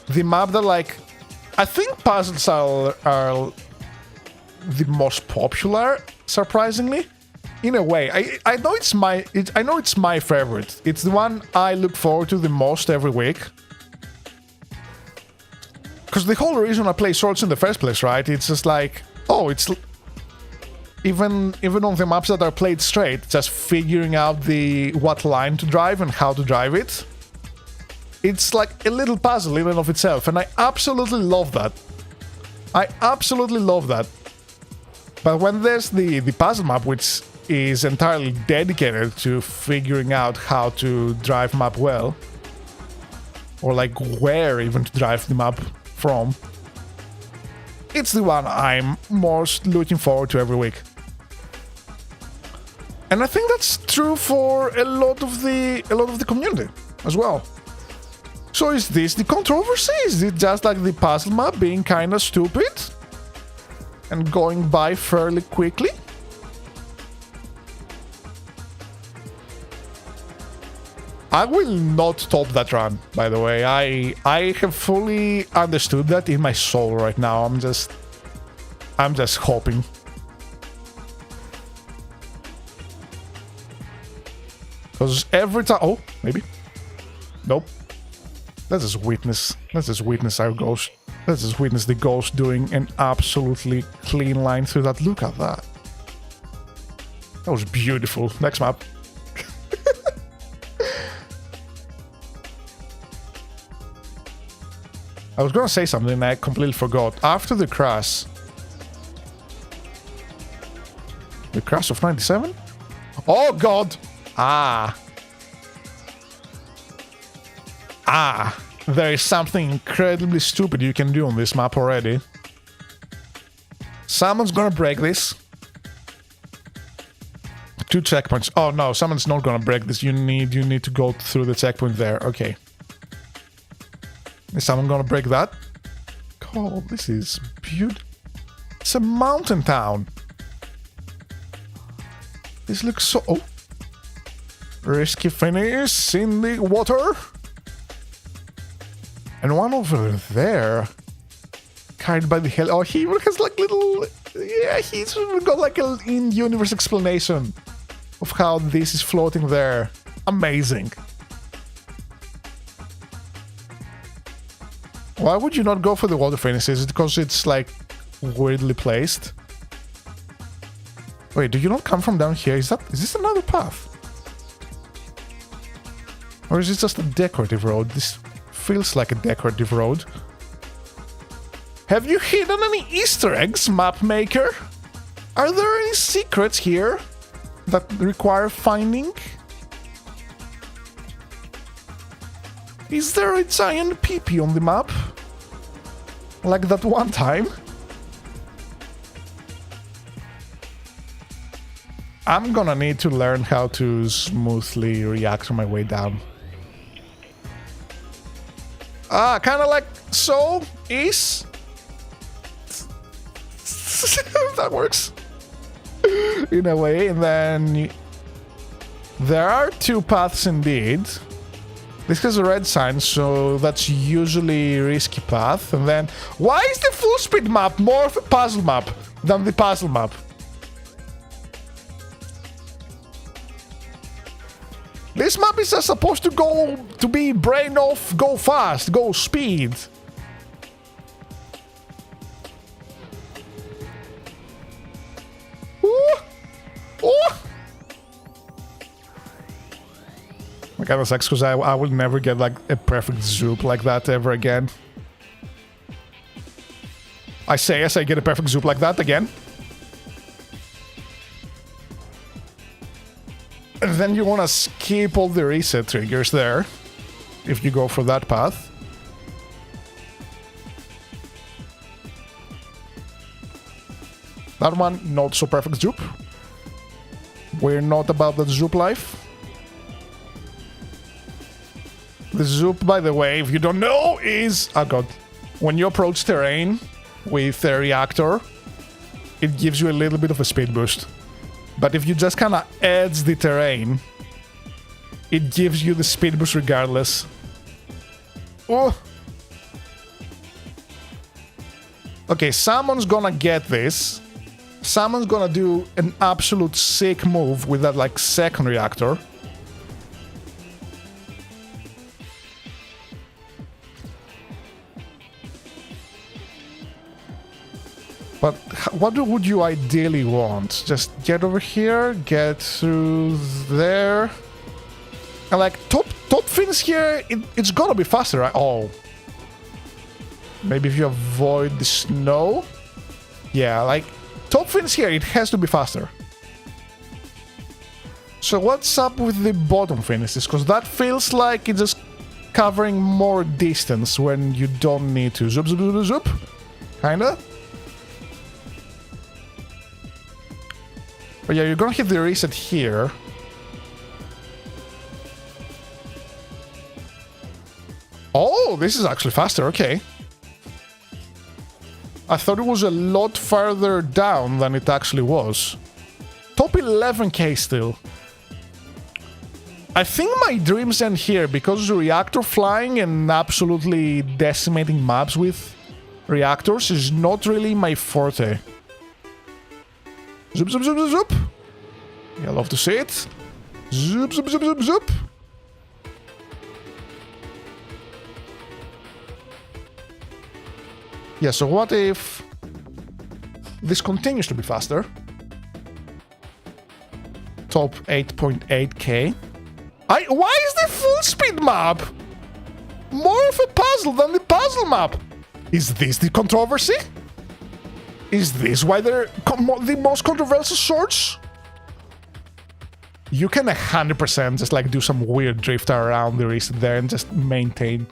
The map that, like, I think puzzles are the most popular, surprisingly. In a way, I know it's my favorite. It's the one I look forward to the most every week. Because the whole reason I play shorts in the first place, right? It's just like, oh, it's even on the maps that are played straight, just figuring out what line to drive and how to drive it. It's like a little puzzle in and of itself, and I absolutely love that. But when there's the puzzle map, which is entirely dedicated to figuring out how to drive map well, or like where even to drive the map from, it's the one I'm most looking forward to every week. And I think that's true for a lot of the community as well. So is this the controversy? Is it just like the puzzle map being kinda stupid and going by fairly quickly? I will not top that run, by the way. I have fully understood that in my soul right now. I'm just hoping. Because every time... Oh, maybe. Nope. Let's just witness our ghost. Let's just witness the ghost doing an absolutely clean line through that. Look at that. That was beautiful. Next map. I was gonna say something and I completely forgot. After the crash... The crash of 97? Oh god! There is something incredibly stupid you can do on this map already. Someone's gonna break this. 2 checkpoints. Oh no, someone's not gonna break this. You need to go through the checkpoint there. Okay. Is someone gonna break that? Oh, this is beautiful. It's a mountain town. This looks so... Oh. Risky finish in the water. And one over there. Carried by the hell. Oh, he even has like little... Yeah, he's even got like an in-universe explanation of how this is floating there. Amazing. Why would you not go for the water finish? Is it because it's like weirdly placed? Wait, do you not come from down here? Is this another path? Or is it just a decorative road? This feels like a decorative road. Have you hidden any Easter eggs, map maker? Are there any secrets here that require finding? Is there a giant pee-pee on the map? Like that one time? I'm gonna need to learn how to smoothly react on my way down. Kind of like so, is. That works. In a way, and then there are two paths indeed. This has a red sign, so that's usually a risky path. And then, why is the full speed map more of a puzzle map than the puzzle map? This map is supposed to be brain off, go fast, go speed. Ooh. Ooh. My god, that sucks because I will never get like a perfect zoop like that ever again. I say as I get a perfect zoop like that again. And then you want to skip all the reset triggers there, if you go for that path. That one, not so perfect zoop. We're not about that zoop life. The zoop, by the way, if you don't know, is... Oh god. When you approach terrain with a reactor, it gives you a little bit of a speed boost. But if you just kind of edge the terrain, it gives you the speed boost regardless. Oh. Okay, someone's gonna get this. Someone's gonna do an absolute sick move with that, like, second reactor. But what would you ideally want? Just get over here, get through there. And like, top fins here, it's gonna be faster, right? Oh. Maybe if you avoid the snow? Yeah, like, top fins here, it has to be faster. So what's up with the bottom finishes? Because that feels like it's just covering more distance when you don't need to. Zoop, zoop, zoop, zoop. Kinda. But yeah, you're gonna hit the reset here. Oh, this is actually faster, okay. I thought it was a lot farther down than it actually was. Top 11k still. I think my dreams end here because the reactor flying and absolutely decimating maps with reactors is not really my forte. Zoop, zoop, zoop, zoop, zoop. Yeah, I love to see it. Zoop, zoop, zoop, zoop, zoop. Yeah, so what if this continues to be faster? Top 8.8k. Why is the full speed map more of a puzzle than the puzzle map? Is this the controversy? Is this why they're the most controversial sorts? You can 100% just like do some weird drift around the reset there and just maintain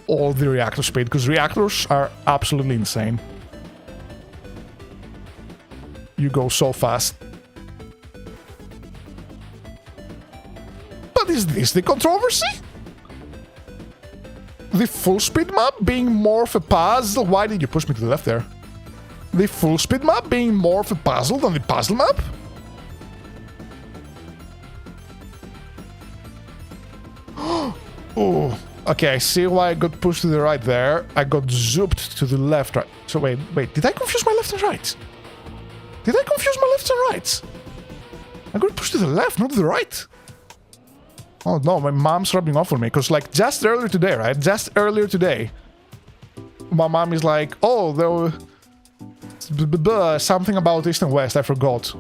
all the reactor speed, because reactors are absolutely insane. You go so fast. But is this the controversy? The full speed map being more of a puzzle? Why did you push me to the left there? The full speed map being more of a puzzle than the puzzle map? Oh, okay, I see why I got pushed to the right there. I got zooped to the left, right. So wait, did I confuse my left and right? Did I confuse my left and right? I got pushed to the left, not the right. Oh no, my mom's rubbing off on me, because like just earlier today, right? Just earlier today, my mom is like, oh, there was something about east and west, I forgot.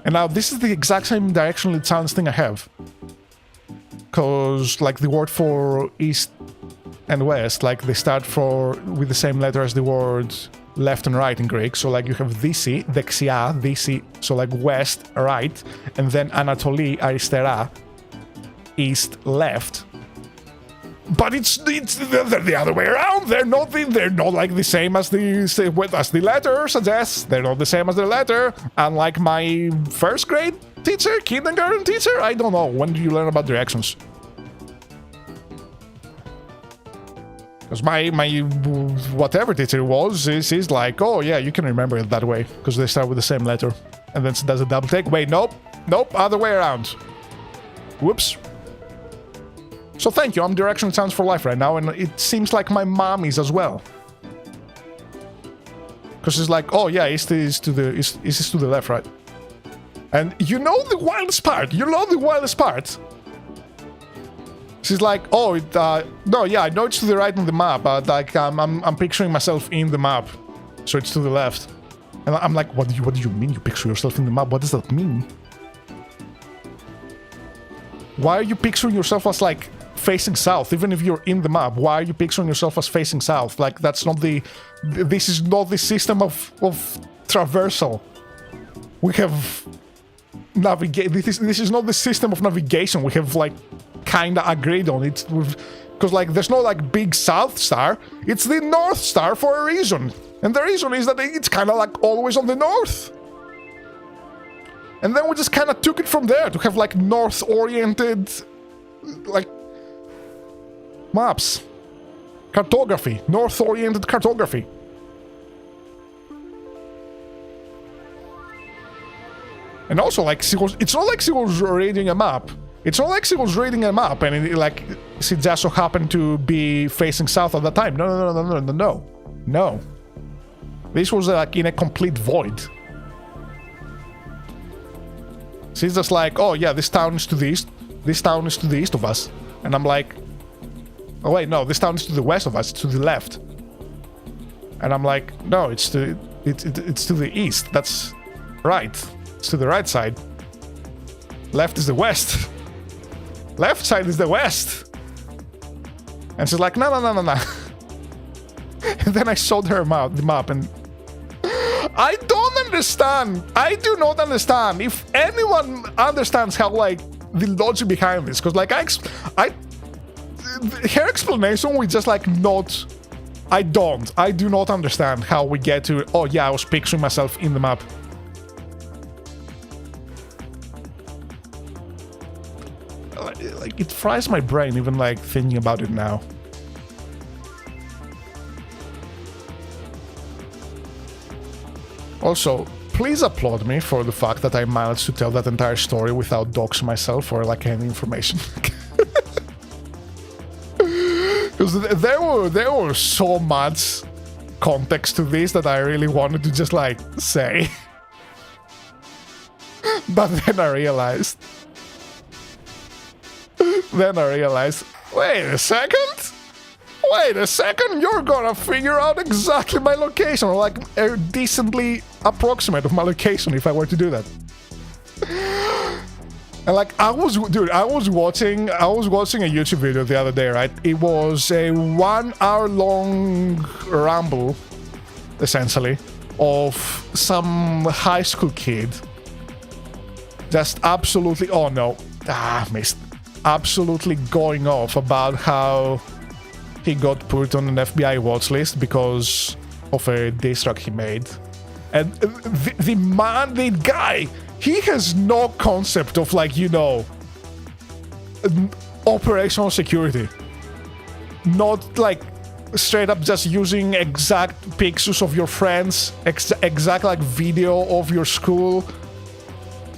And now this is the exact same directionally challenged thing I have. Because like the word for east and west, like they start with the same letter as the word left and right in Greek. So like you have disi, dexia, disi, so like west, right, and then anatoli, arisτερά, east, left. But they're the other way around. They're not like the same as the letter suggests. They're not the same as the letter. Unlike my first grade teacher, kindergarten teacher. I don't know. When do you learn about directions? Because my whatever teacher was is like, oh yeah, you can remember it that way because they start with the same letter, and then does a double take. Wait, nope, other way around. Whoops. So thank you. I'm Direction Sounds for Life right now, and it seems like my mom is as well. Because it's like, oh yeah, is this to the left, right? And you know the wildest part. She's like, oh, no, yeah, I know it's to the right on the map, but like, I'm picturing myself in the map, so it's to the left. And I'm like, what do you mean you picture yourself in the map? What does that mean? Why are you picturing yourself as like facing south, even if you're in the map? Why are you picturing yourself as facing south? Like, that's not this is not the system of traversal. We have navigate. This is not the system of navigation. We have like kinda agreed on it, because like there's no like big south star. It's the north star for a reason, and the reason is that it's kind of like always on the north. And then we just kind of took it from there to have like north-oriented like maps, cartography, north-oriented cartography. And also, like, it's not like she was reading a map. It's not like she was reading a map and like she just so happened to be facing south at that time. No. This was like in a complete void. She's just like, oh yeah, this town is to the east. This town is to the east of us. And I'm like, oh wait, no, this town is to the west of us. It's to the left. And I'm like, no, it's to the east. That's right. It's to the right side. Left is the west. Left side is the west. And she's like, no. And then I showed her the map, and I don't understand. I do not understand. If anyone understands how, like, the logic behind this, because, like, her explanation was just like not. I do not understand how we get to. Oh yeah, I was picturing myself in the map. Like, it fries my brain even like thinking about it now. Also, please applaud me for the fact that I managed to tell that entire story without doxing myself or like any information. Because there were so much context to this that I really wanted to just like say. But then I realized, wait a second, you're gonna figure out exactly my location, or like a decently approximate of my location if I were to do that. And like I was watching a YouTube video the other day, right? It was a 1 hour long ramble, essentially, of some high school kid just absolutely, missed. Absolutely going off about how he got put on an FBI watch list because of a diss track he made. And the guy, he has no concept of, like, you know, operational security. Not like straight up just using exact pictures of your friends, exact like video of your school,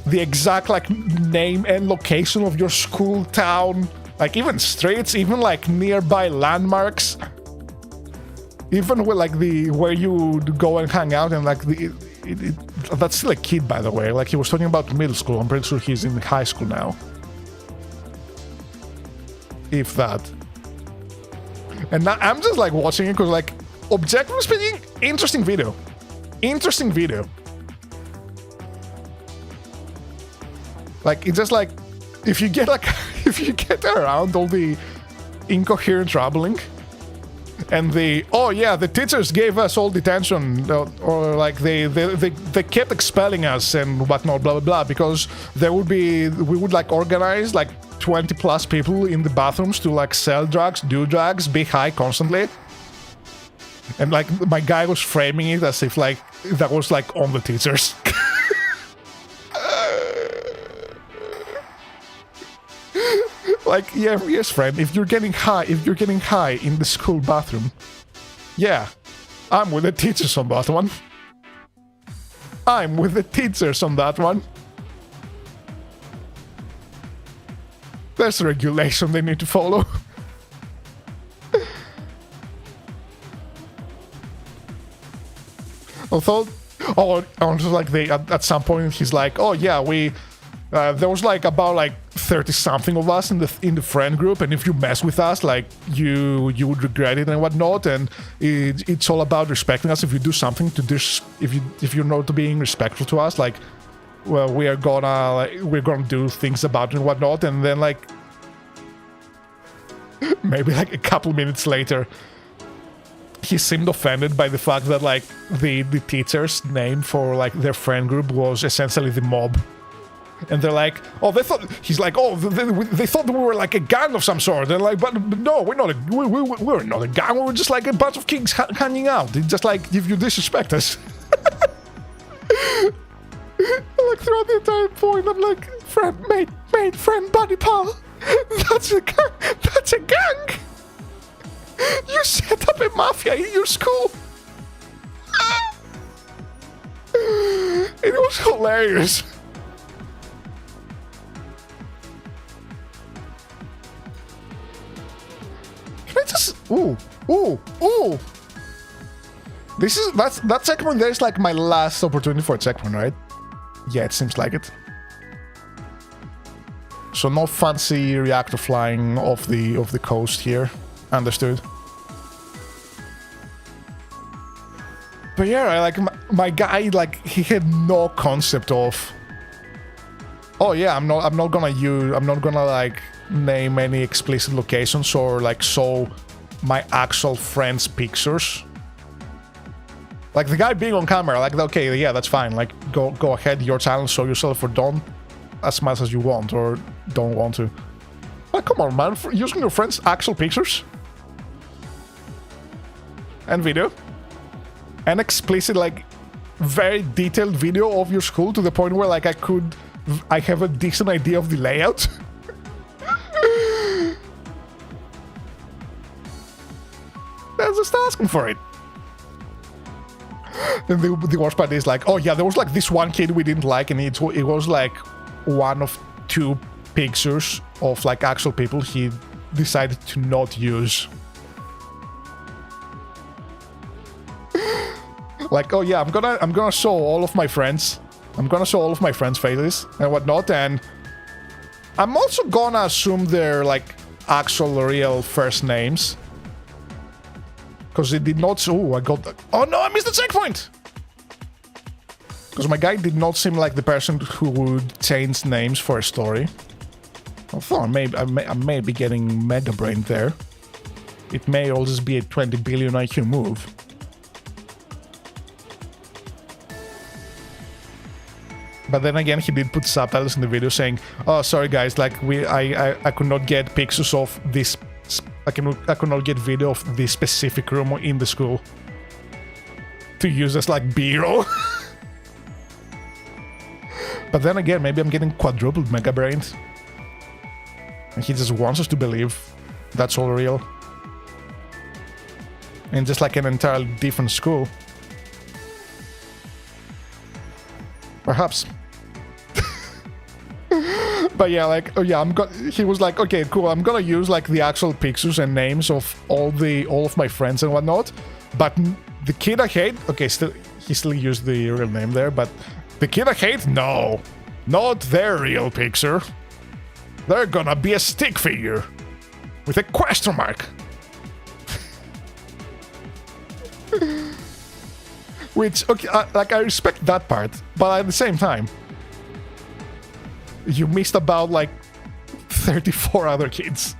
the exact like name and location of your school town, like even streets, even like nearby landmarks, even with like where you go and hang out, and like that's still a kid, by the way. Like, he was talking about middle school. I'm pretty sure he's in high school now, if that. And now I'm just like watching it because, like, objectively speaking, interesting video. Like, it's just like, if you get around all the incoherent rambling and the teachers gave us all detention, or like they kept expelling us and whatnot, blah blah blah, because we would like organize like 20 plus people in the bathrooms to like sell drugs, do drugs, be high constantly. And like my guy was framing it as if like that was like on the teachers. Like, yeah, yes, friend, if you're getting high in the school bathroom, yeah, I'm with the teachers on that one. I'm with the teachers on that one. There's a regulation they need to follow. Also, like they at some point he's like, oh yeah, we there was like about like 30 something of us in the friend group, and if you mess with us, like you would regret it and whatnot, and it's all about respecting us. If you do something to this, if you're not being respectful to us, like, well, we're gonna do things about it and whatnot. And then like maybe like a couple minutes later, he seemed offended by the fact that like the teacher's name for like their friend group was essentially the mob. And they're like, oh, they thought, he's like, oh, they thought we were like a gang of some sort. They're like, but no, we're not a gang. We're just like a bunch of kids hanging out. They just like, if you disrespect us. Like throughout the entire point, I'm like, friend, mate, friend, buddy, pal. That's a gang. You set up a mafia in your school. It was hilarious. Can I just... Ooh. That checkpoint there is like my last opportunity for a checkpoint, right? Yeah, it seems like it. So no fancy reactor flying off the coast here. Understood. But yeah, I like my guy, like he had no concept of, oh yeah, I'm not gonna like name any explicit locations or like show my actual friends' pictures. Like the guy being on camera, like, okay, yeah, that's fine. Like go ahead, your channel, show yourself, or don't as much as you want or don't want to. Like, come on, man, using your friends' actual pictures and video. An explicit, like, very detailed video of your school to the point where, like, I have a decent idea of the layout. They're just asking for it. And the worst part is, like, oh yeah, there was, like, this one kid we didn't like, and it was, like, one of two pictures of, like, actual people he decided to not use. Like, oh yeah, I'm gonna show all of my friends. I'm gonna show all of my friends' faces and whatnot, and I'm also gonna assume they're like actual real first names. Because it did not. Oh, I got that. Oh no, I missed the checkpoint! Because my guy did not seem like the person who would change names for a story. Although I may be getting mega brain there. It may all just be a 20 billion IQ move. But then again, he did put subtitles in the video saying, "Oh, sorry guys, like I could not get pictures of this. I could not get video of this specific room in the school to use as like B-roll." But then again, maybe I'm getting quadrupled mega brains, and he just wants us to believe that's all real, and just like an entirely different school. Perhaps. But yeah, like, oh yeah, he was like, okay, cool, I'm gonna use like the actual pictures and names of all of my friends and whatnot. But the kid I hate, okay, he still used the real name there, but the kid I hate, no, not their real picture. They're gonna be a stick figure with a question mark. Which, okay, like, I respect that part, but at the same time, you missed about, like, 34 other kids.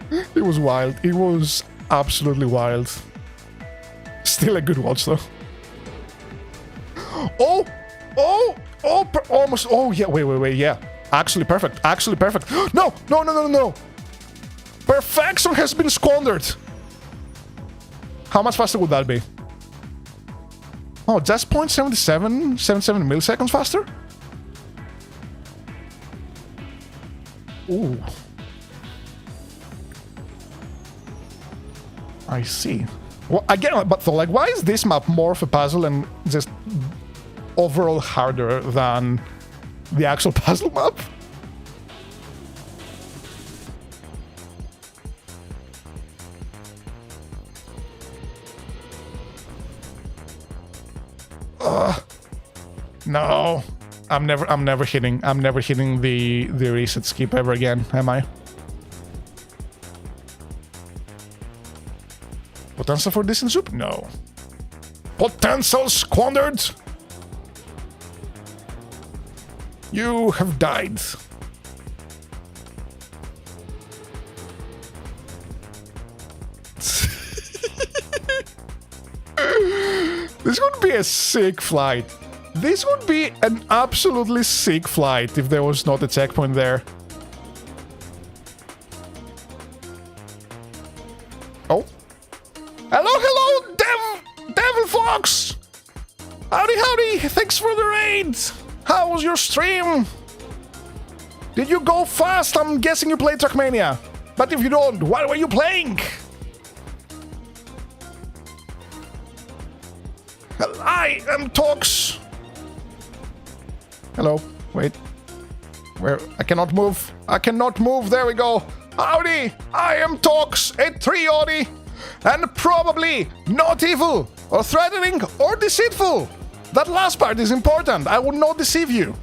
It was wild. It was absolutely wild. Still a good watch, though. Almost. Oh, yeah, wait, yeah. Actually perfect. No! Perfection has been squandered. How much faster would that be? Oh, just 0.77 milliseconds faster? Ooh. I see. Well, again, but so, like, why is this map more of a puzzle and just overall harder than the actual puzzle map? No, I'm never hitting the reset skip ever again, am I? Potential for decent soup? No. Potential squandered? You have died. This would be a sick flight. This would be an absolutely sick flight if there was not a checkpoint there. Oh. Hello, Devil Fox! Howdy, thanks for the raid! How was your stream? Did you go fast? I'm guessing you played Trackmania. But if you don't, what were you playing? I am Tox. Hello, wait. Where? I cannot move. There we go. Howdy, I am Tox, a triodi, and probably not evil, or threatening, or deceitful. That last part is important. I will not deceive you.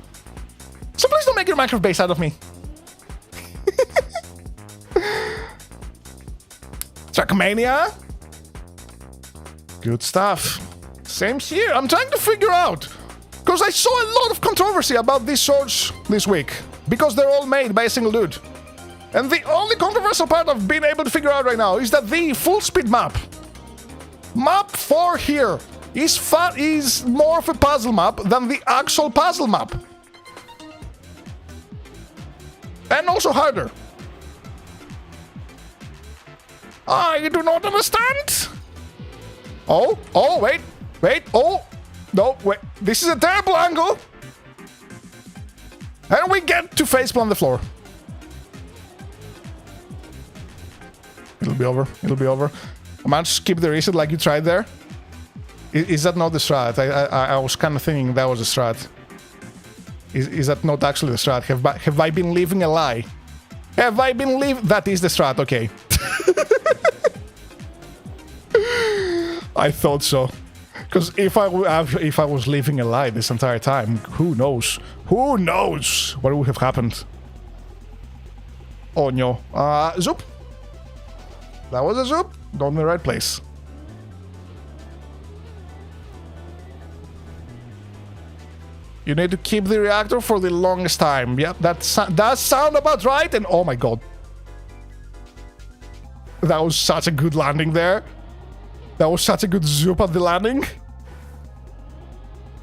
So please don't make your Minecraft base out of me. Trackmania? Good stuff. Same here. I'm trying to figure out, because I saw a lot of controversy about these swords this week, because they're all made by a single dude. And the only controversial part I've been able to figure out right now is that the full speed map 4 here is more of a puzzle map than the actual puzzle map. And also harder. I do not understand. Oh, wait, oh, no, wait, this is a terrible angle. And we get to faceplant the floor. It'll be over. I might skip the reset like you tried there. Is that not the strat? I was kind of thinking that was a strat. Is that not actually the strat? Have I been living a lie? That is the strat, okay. I thought so. Because if I was living a lie this entire time, who knows? Who knows what would have happened? Oh no. Zoop. That was a zoop. Not in the right place. You need to keep the reactor for the longest time. Yep, that does sound about right. And oh my god. That was such a good landing there. That was such a good zoop at the landing.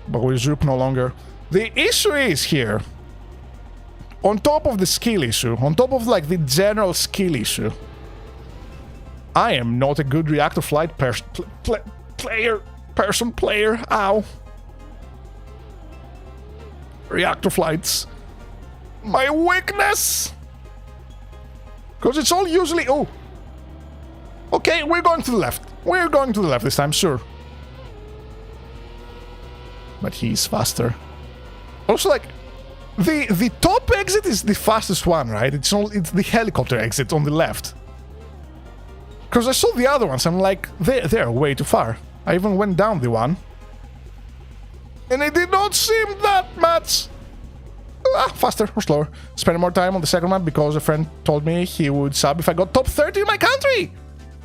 But we zoop no longer. The issue is here, on top of the skill issue, on top of like the general skill issue, I am not a good reactor flight player. Ow. Reactor flights. My weakness. Because it's all usually... Oh. Okay, we're going to the left. We're going to the left this time, sure. But he's faster. Also, like, the top exit is the fastest one, right? It's the helicopter exit on the left. Because I saw the other ones, I'm like, they're way too far. I even went down the one. And it did not seem that much faster or slower. Spending more time on the second map because a friend told me he would sub if I got top 30 in my country.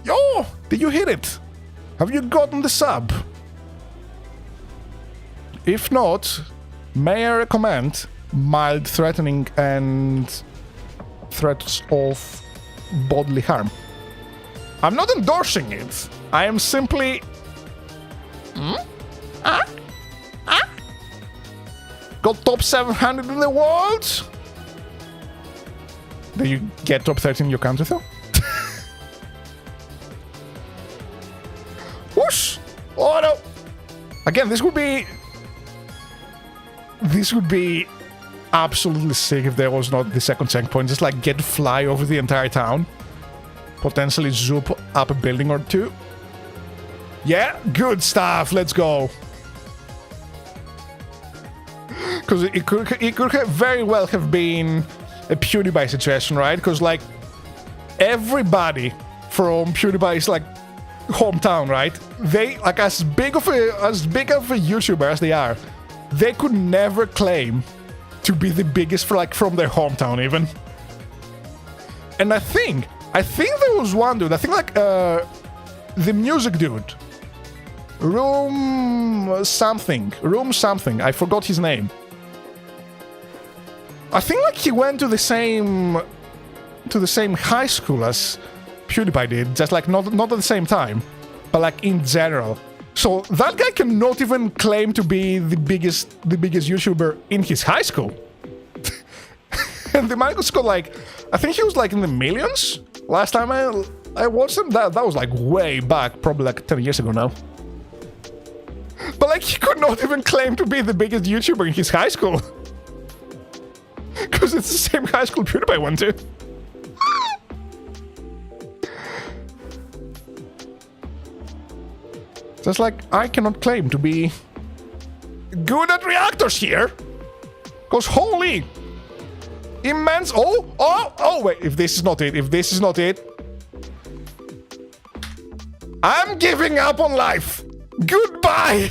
Yo, did you hit it? Have you gotten the sub? If not, may I recommend mild threatening and threats of bodily harm. I'm not endorsing it. I am simply... Got top 700 in the world? Do you get top 30 in your country though? Whoosh! Oh no! Again, this would be absolutely sick if there was not the second checkpoint. Just like get to fly over the entire town. Potentially zoop up a building or two. Yeah, good stuff. Let's go. Because it could have very well have been a PewDiePie situation, right? Because like everybody from PewDiePie's like hometown, right? They like as big of a YouTuber as they are, they could never claim to be the biggest for like from their hometown even. And I think there was one dude. I think like the music dude, Room something. I forgot his name. I think like he went to the same high school as PewDiePie did, just like not at the same time, but like in general. So that guy cannot even claim to be the biggest YouTuber in his high school. And the man was got like, I think he was like in the millions last time I watched him. That was like way back, probably like 10 years ago now. But like he could not even claim to be the biggest YouTuber in his high school. Because it's the same high school PewDiePie went to. Just like I cannot claim to be good at reactors here. Because holy immense. Oh wait, if this is not it, I'm giving up on life. Goodbye.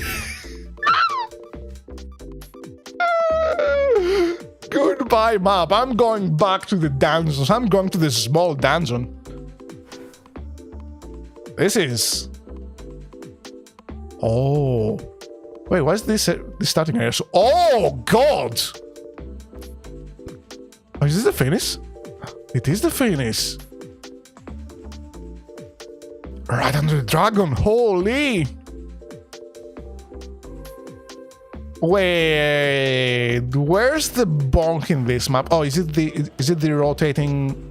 Goodbye, map. I'm going back to the dungeons. I'm going to the small dungeon. This is... Oh. Wait, what's this starting area? Oh, God! Oh, is this the finish? It is the finish. Right under the dragon. Holy! Wait, where's the bonk in this map? Oh, is it the rotating?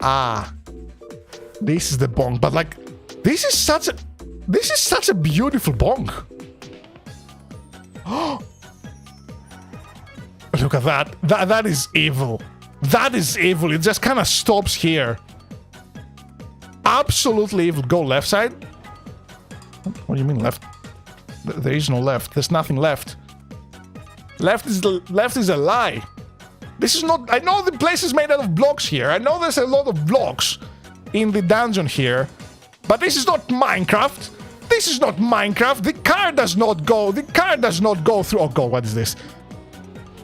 Ah, this is the bonk. But like, this is such a beautiful bonk. Oh, look at that. That is evil. That is evil. It just kind of stops here. Absolutely evil. Go left side. What do you mean left? There is no left. There's nothing left. Left is a lie. This is not... I know the place is made out of blocks here. I know there's a lot of blocks in the dungeon here. But this is not Minecraft. This is not Minecraft. The car does not go... The car does not go through... Oh God, what is this?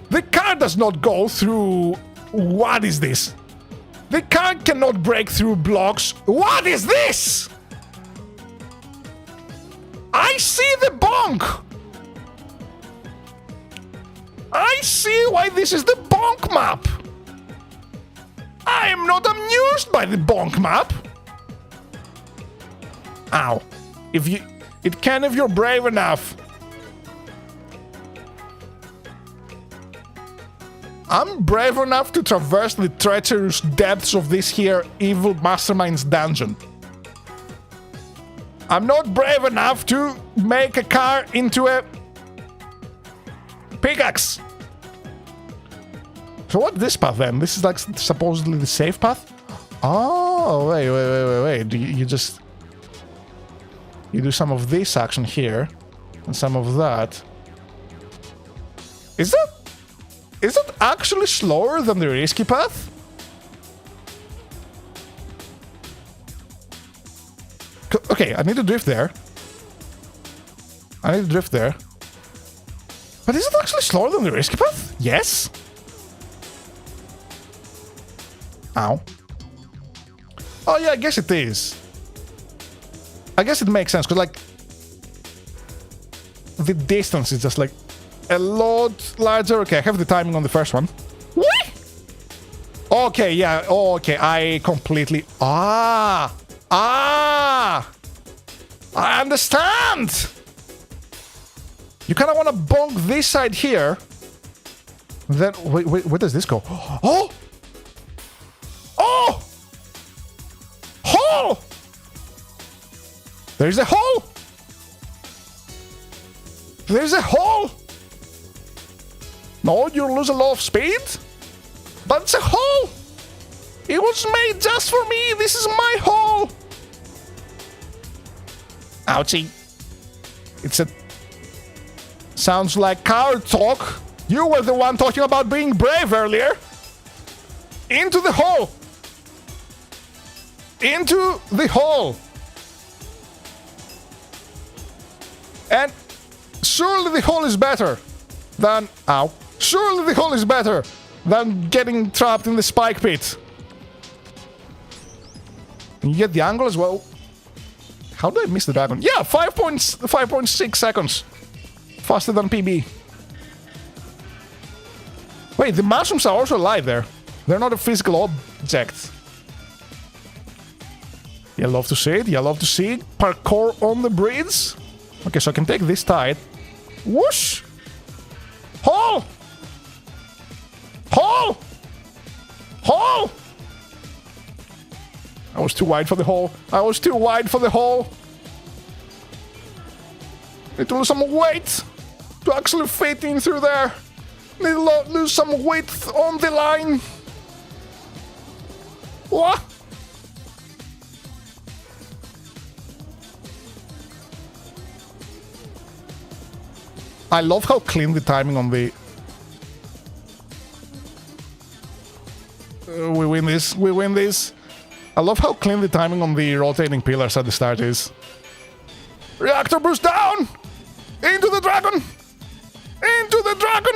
The car does not go through... What is this? The car cannot break through blocks. What is this? I see the bonk! I see why this is the bonk map! I am not amused by the bonk map! Ow. It can if you're brave enough. I'm brave enough to traverse the treacherous depths of this here evil mastermind's dungeon. I'm not brave enough to make a car into a pickaxe. So what's this path then? This is like supposedly the safe path? Oh, wait. You do some of this action here and some of that. Is that actually slower than the risky path? Okay, I need to drift there. But is it actually slower than the risky path? Yes. Ow. Oh yeah, I guess it is. I guess it makes sense, because like... the distance is just like... a lot larger. Okay, I have the timing on the first one. What? Okay, yeah. Oh, okay, I completely... I understand! You kind of want to bonk this side here. Then, wait, where does this go? Oh! Oh! Hole! There's a hole! There's a hole! No, you lose a lot of speed? But it's a hole! It was made just for me! This is my hole! Ouchie. It's a... Sounds like coward talk. You were the one talking about being brave earlier. Into the hole! Into the hole! And surely the hole is better than... Ow. Surely the hole is better than getting trapped in the spike pit. And you get the angle as well. How did I miss the dragon? Yeah, 5.6 seconds. Faster than PB. Wait, the mushrooms are also alive there. They're not a physical object. You love to see it. You love to see it. Parkour on the bridge. Okay, so I can take this tide. Whoosh! Hole! Hole! Hole! I was too wide for the hole. I was too wide for the hole. Need to lose some weight to actually fit in through there. Need to lose some weight on the line. What? I love how clean the timing on the... we win this. We win this. I love how clean the timing on the rotating pillars at the start is. Reactor boost down! Into the dragon! Into the dragon!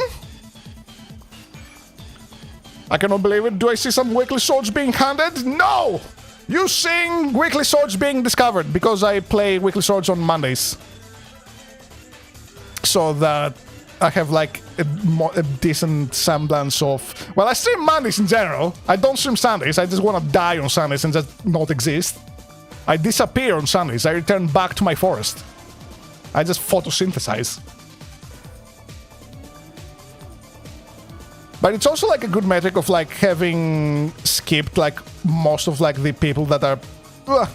I cannot believe it. Do I see some weekly swords being handed? No! You sing weekly swords being discovered because I play weekly swords on Mondays. So that I have like a decent semblance of... Well, I stream Mondays in general. I don't stream Sundays. I just want to die on Sundays and just not exist. I disappear on Sundays. I return back to my forest. I just photosynthesize. But it's also like a good metric of like having skipped like most of like the people that are...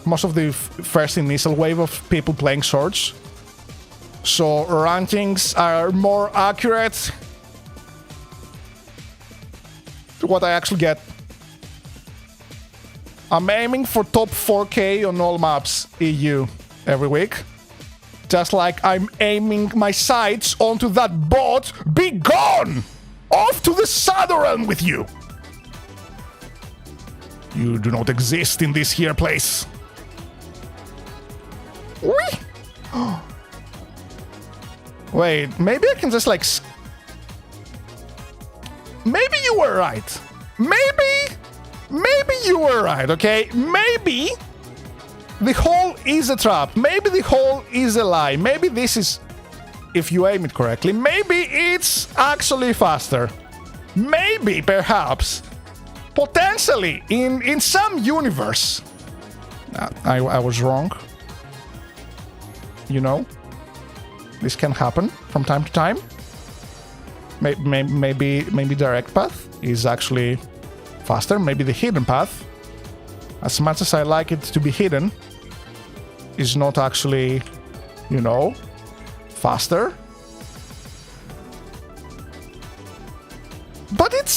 most of the first initial wave of people playing swords. So rankings are more accurate to what I actually get. I'm aiming for top 4K on all maps EU every week. Just like I'm aiming my sights onto that bot. Be gone! Off to the Shadow Realm with you! You do not exist in this here place. Whee! Wait, maybe I can just like... Maybe you were right. Maybe you were right, okay? Maybe the hole is a trap. Maybe the hole is a lie. Maybe this is... If you aim it correctly, maybe it's actually faster. Maybe, perhaps, potentially, in some universe. I was wrong. You know? This can happen from time to time. Maybe direct path is actually faster. Maybe the hidden path, as much as I like it to be hidden, is not actually, you know, faster. But it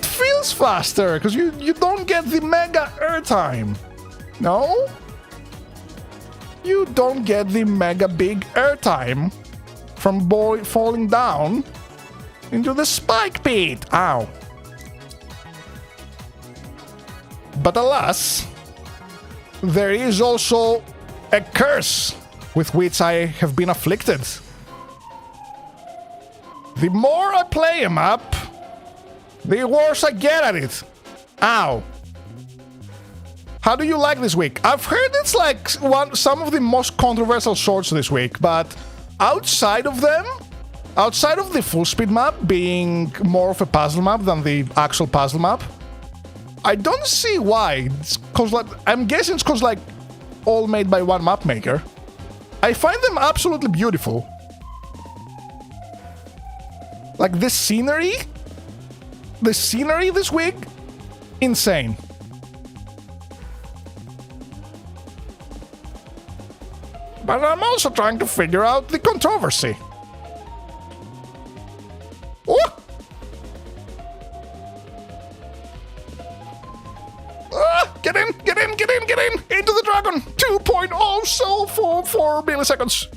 feels faster because you don't get the mega airtime. No? You don't get the mega big airtime from boy falling down into the spike pit. Ow. But alas, there is also a curse with which I have been afflicted. The more I play a map, the worse I get at it. Ow. How do you like this week? I've heard it's like some of the most controversial swords this week, but outside of them, outside of the full speed map being more of a puzzle map than the actual puzzle map, I don't see why. It's cause like, I'm guessing it's because like all made by one map maker. I find them absolutely beautiful. Like the scenery this week, insane. But I'm also trying to figure out the controversy. Oh! 4 milliseconds.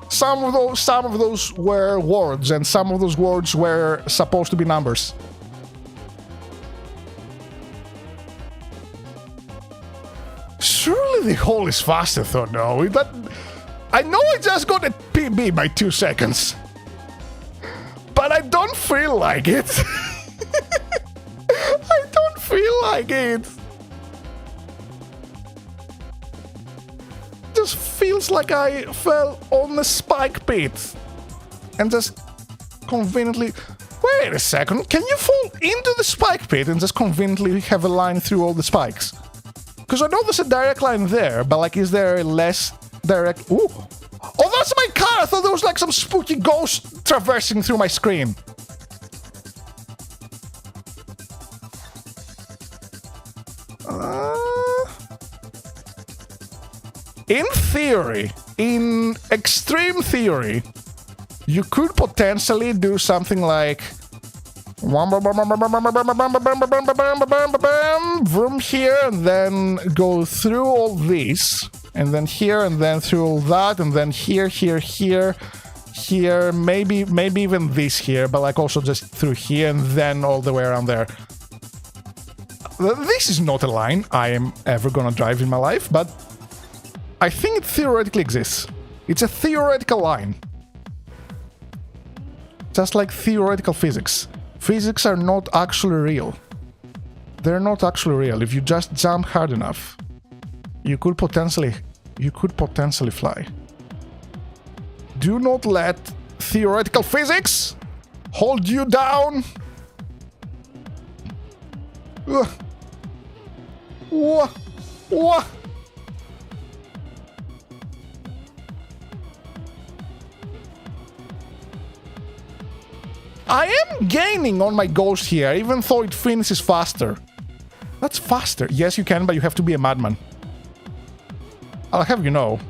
Some of those were words, and some of those words were supposed to be numbers. Surely the hole is faster, though. No, I know I just got a PB by 2 seconds, but I don't feel like it. I don't feel like it. Just feels like I fell on the spike pit and just conveniently... Wait a second, can you fall into the spike pit and just conveniently have a line through all the spikes? Because I know there's a direct line there, but like, is there a less direct... Ooh! Oh, that's my car! I thought there was like some spooky ghost traversing through my screen. In theory, in extreme theory, you could potentially do something like vroom here and then go through all these, and then here and then through all that, and then here, maybe even this here, but like also just through here and then all the way around there. This is not a line I am ever gonna drive in my life, but I think it theoretically exists. It's a theoretical line. Just like theoretical physics. Physics are not actually real. They're not actually real. If you just jump hard enough, you could potentially fly. Do not let theoretical physics hold you down. Wah. I am gaining on my ghost here, even though it finishes faster. That's faster. Yes, you can, but you have to be a madman. I'll have you know,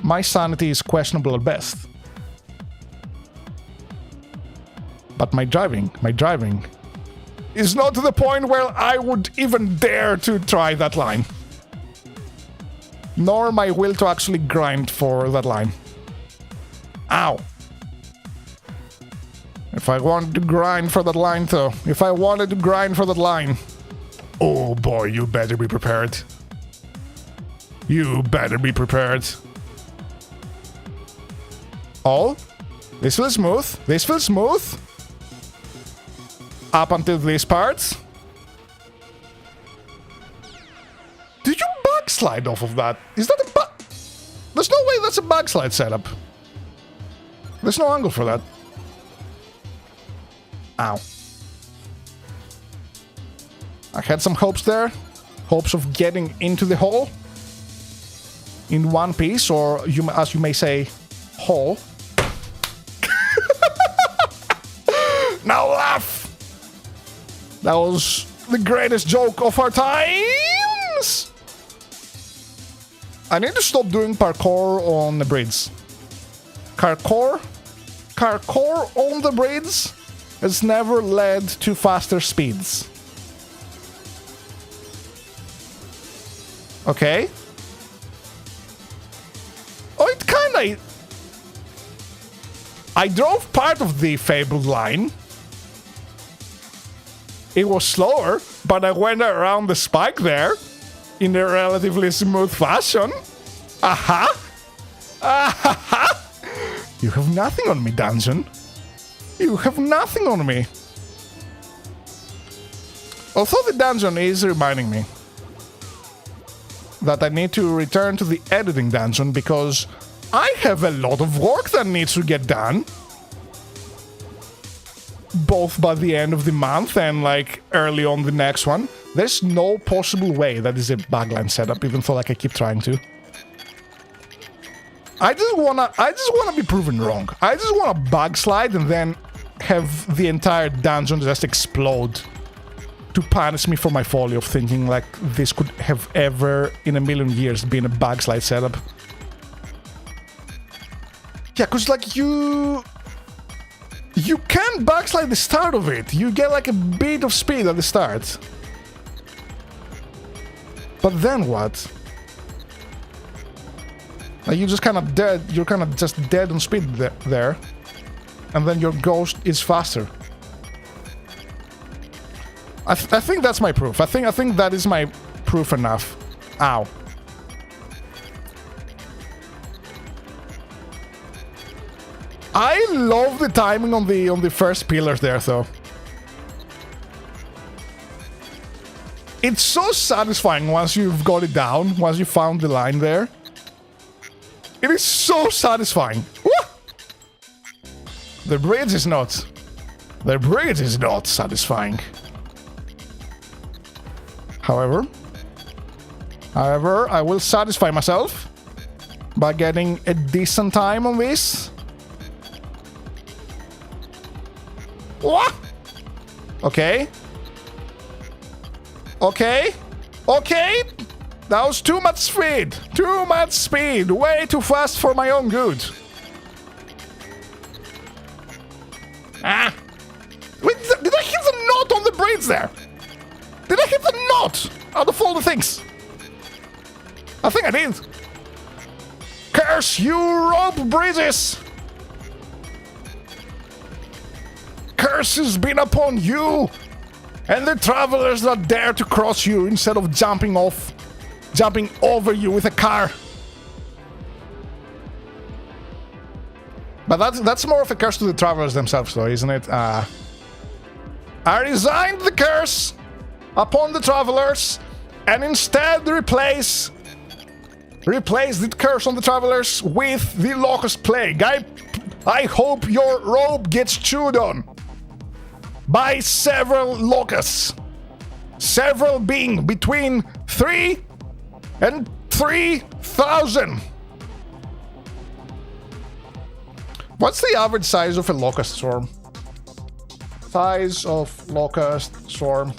my sanity is questionable at best. But my driving is not to the point where I would even dare to try that line. Nor my will to actually grind for that line. Ow. If I wanted to grind for that line, though. If I wanted to grind for that line. Oh boy, you better be prepared. You better be prepared. Oh, this feels smooth. This feels smooth. Up until this part. Did you backslide off of that? Is that a There's no way that's a backslide setup. There's no angle for that. Ow. I had some hopes there. Hopes of getting into the hole. In one piece, or as you may say, hole. Now laugh! That was the greatest joke of our times! I need to stop doing parkour on the bridge. Parkour on the bridge has never led to faster speeds. Okay. Oh, it kinda... I drove part of the fabled line. It was slower, but I went around the spike there in a relatively smooth fashion. Aha! Aha! You have nothing on me, dungeon. You have nothing on me. Although the dungeon is reminding me that I need to return to the editing dungeon because I have a lot of work that needs to get done. Both by the end of the month and like early on the next one. There's no possible way that is a bagline setup, even though like I keep trying to. I just wanna be proven wrong. I just wanna backslide and then have the entire dungeon just explode to punish me for my folly of thinking like this could have ever in a million years been a backslide setup. Yeah, cause like you can backslide the start of it. You get like a bit of speed at the start. But then what? Like you're just kind of dead. You're kind of just dead on speed there. And then your ghost is faster. I think that's my proof. I think that is my proof enough. Ow. I love the timing on the first pillars there, though. It's so satisfying once you've got it down, once you found the line there. It is so satisfying. Woo! The bridge is not. The bridge is not satisfying. However, I will satisfy myself by getting a decent time on this. What? Okay. Okay. Okay. That was too much speed. Too much speed. Way too fast for my own good. Ah. Wait, did I hit the knot on the braids there? Did I hit the knot out of all the things? I think I did. Curse you, rope bridges! Curse has been upon you and the travelers that dare to cross you instead of jumping over you with a car. But that's more of a curse to the travelers themselves, though, isn't it? I resigned the curse upon the travelers and instead replace the curse on the travelers with the locust plague. I hope your robe gets chewed on by several locusts. Several being between 3 and 3,000. What's the average size of a locust swarm? Size of locust swarm.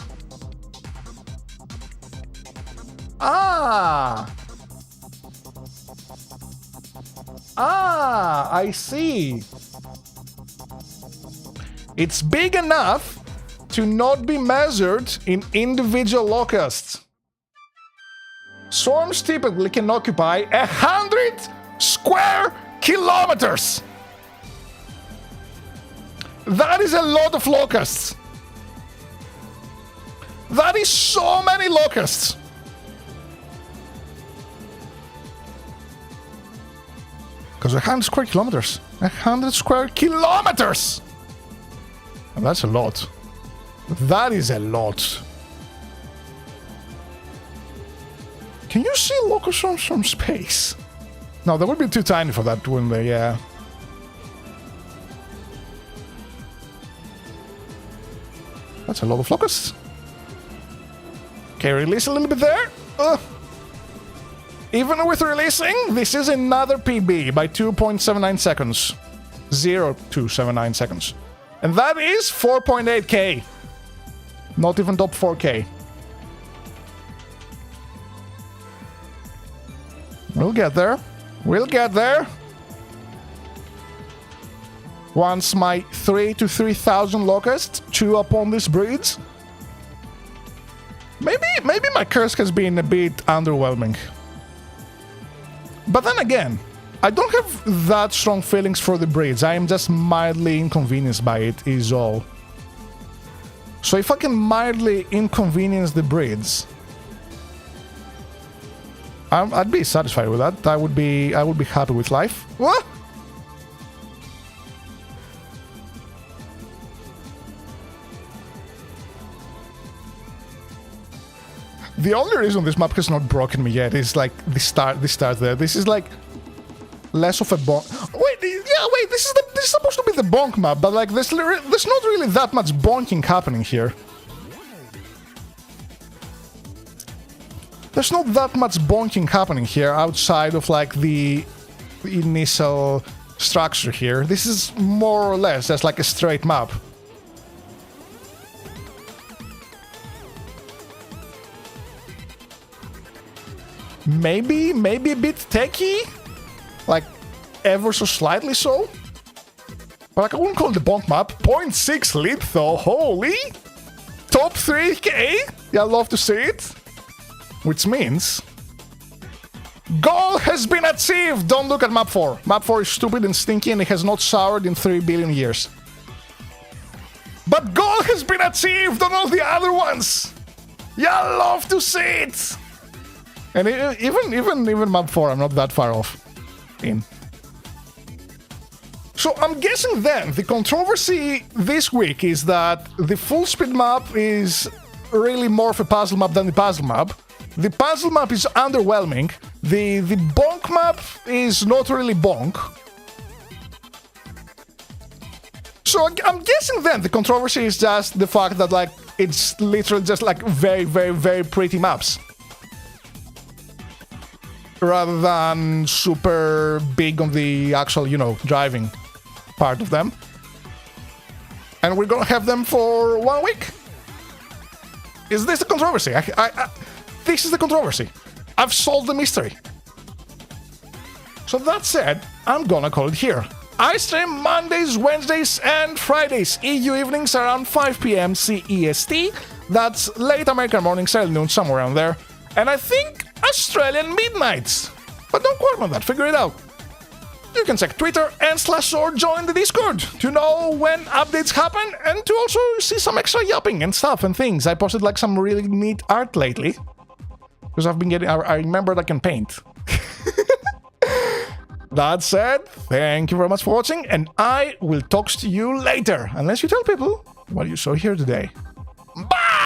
Ah, I see. It's big enough to not be measured in individual locusts. Swarms typically can occupy 100 square kilometers. That is a lot of locusts. That is so many locusts. Because 100 square kilometers. 100 square kilometers! And that's a lot. That is a lot. Can you see locust swarms from space? No, they would be too tiny for that, wouldn't they? Yeah. That's a lot of locusts. Okay, release a little bit there. Even with releasing, this is another PB by 2.79 seconds. 0.279 seconds. And that is 4.8k. Not even top 4k. We'll get there. We'll get there. Once my 3 to 3,000 locusts chew upon this bridge. Maybe my curse has been a bit underwhelming. But then again, I don't have that strong feelings for the bridge. I am just mildly inconvenienced by it, is all. So if I can mildly inconvenience the bridge, I'd be satisfied with that. I would be happy with life. What? The only reason this map has not broken me yet is like the start there. This is like less of a bonk. Wait, yeah, wait. This is supposed to be the bonk map, but like there's not really that much bonking happening here. There's not that much bonking happening here outside of like the initial structure here. This is more or less just like a straight map. Maybe a bit techy, like ever so slightly so. But like I wouldn't call it the bonk map. 0.6 lead though, holy! Top 3k? Yeah, I'd love to see it. Which means Goal has been achieved! Don't look at map 4. Map 4 is stupid and stinky and it has not showered in 3 billion years. But goal has been achieved on all the other ones! Y'all love to see it! And even map 4, I'm not that far off in. So I'm guessing then the controversy this week is that the full speed map is really more of a puzzle map than the puzzle map. The puzzle map is underwhelming. The bonk map is not really bonk. So I'm guessing then the controversy is just the fact that like it's literally just like very pretty maps. Rather than super big on the actual, you know, driving part of them. And we're gonna have them for 1 week. Is this the controversy? This is the controversy. I've solved the mystery. So that said, I'm gonna call it here. I stream Mondays, Wednesdays, and Fridays. EU evenings around 5 p.m. CEST. That's late American mornings, early noon, somewhere around there. And I think Australian midnights. But don't quote me on that, figure it out. You can check Twitter and / or join the Discord to know when updates happen and to also see some extra yapping and stuff and things. I posted like some really neat art lately. Because I've been getting, I remembered I can paint. That said, thank you very much for watching and I will talk to you later. Unless you tell people what you saw here today.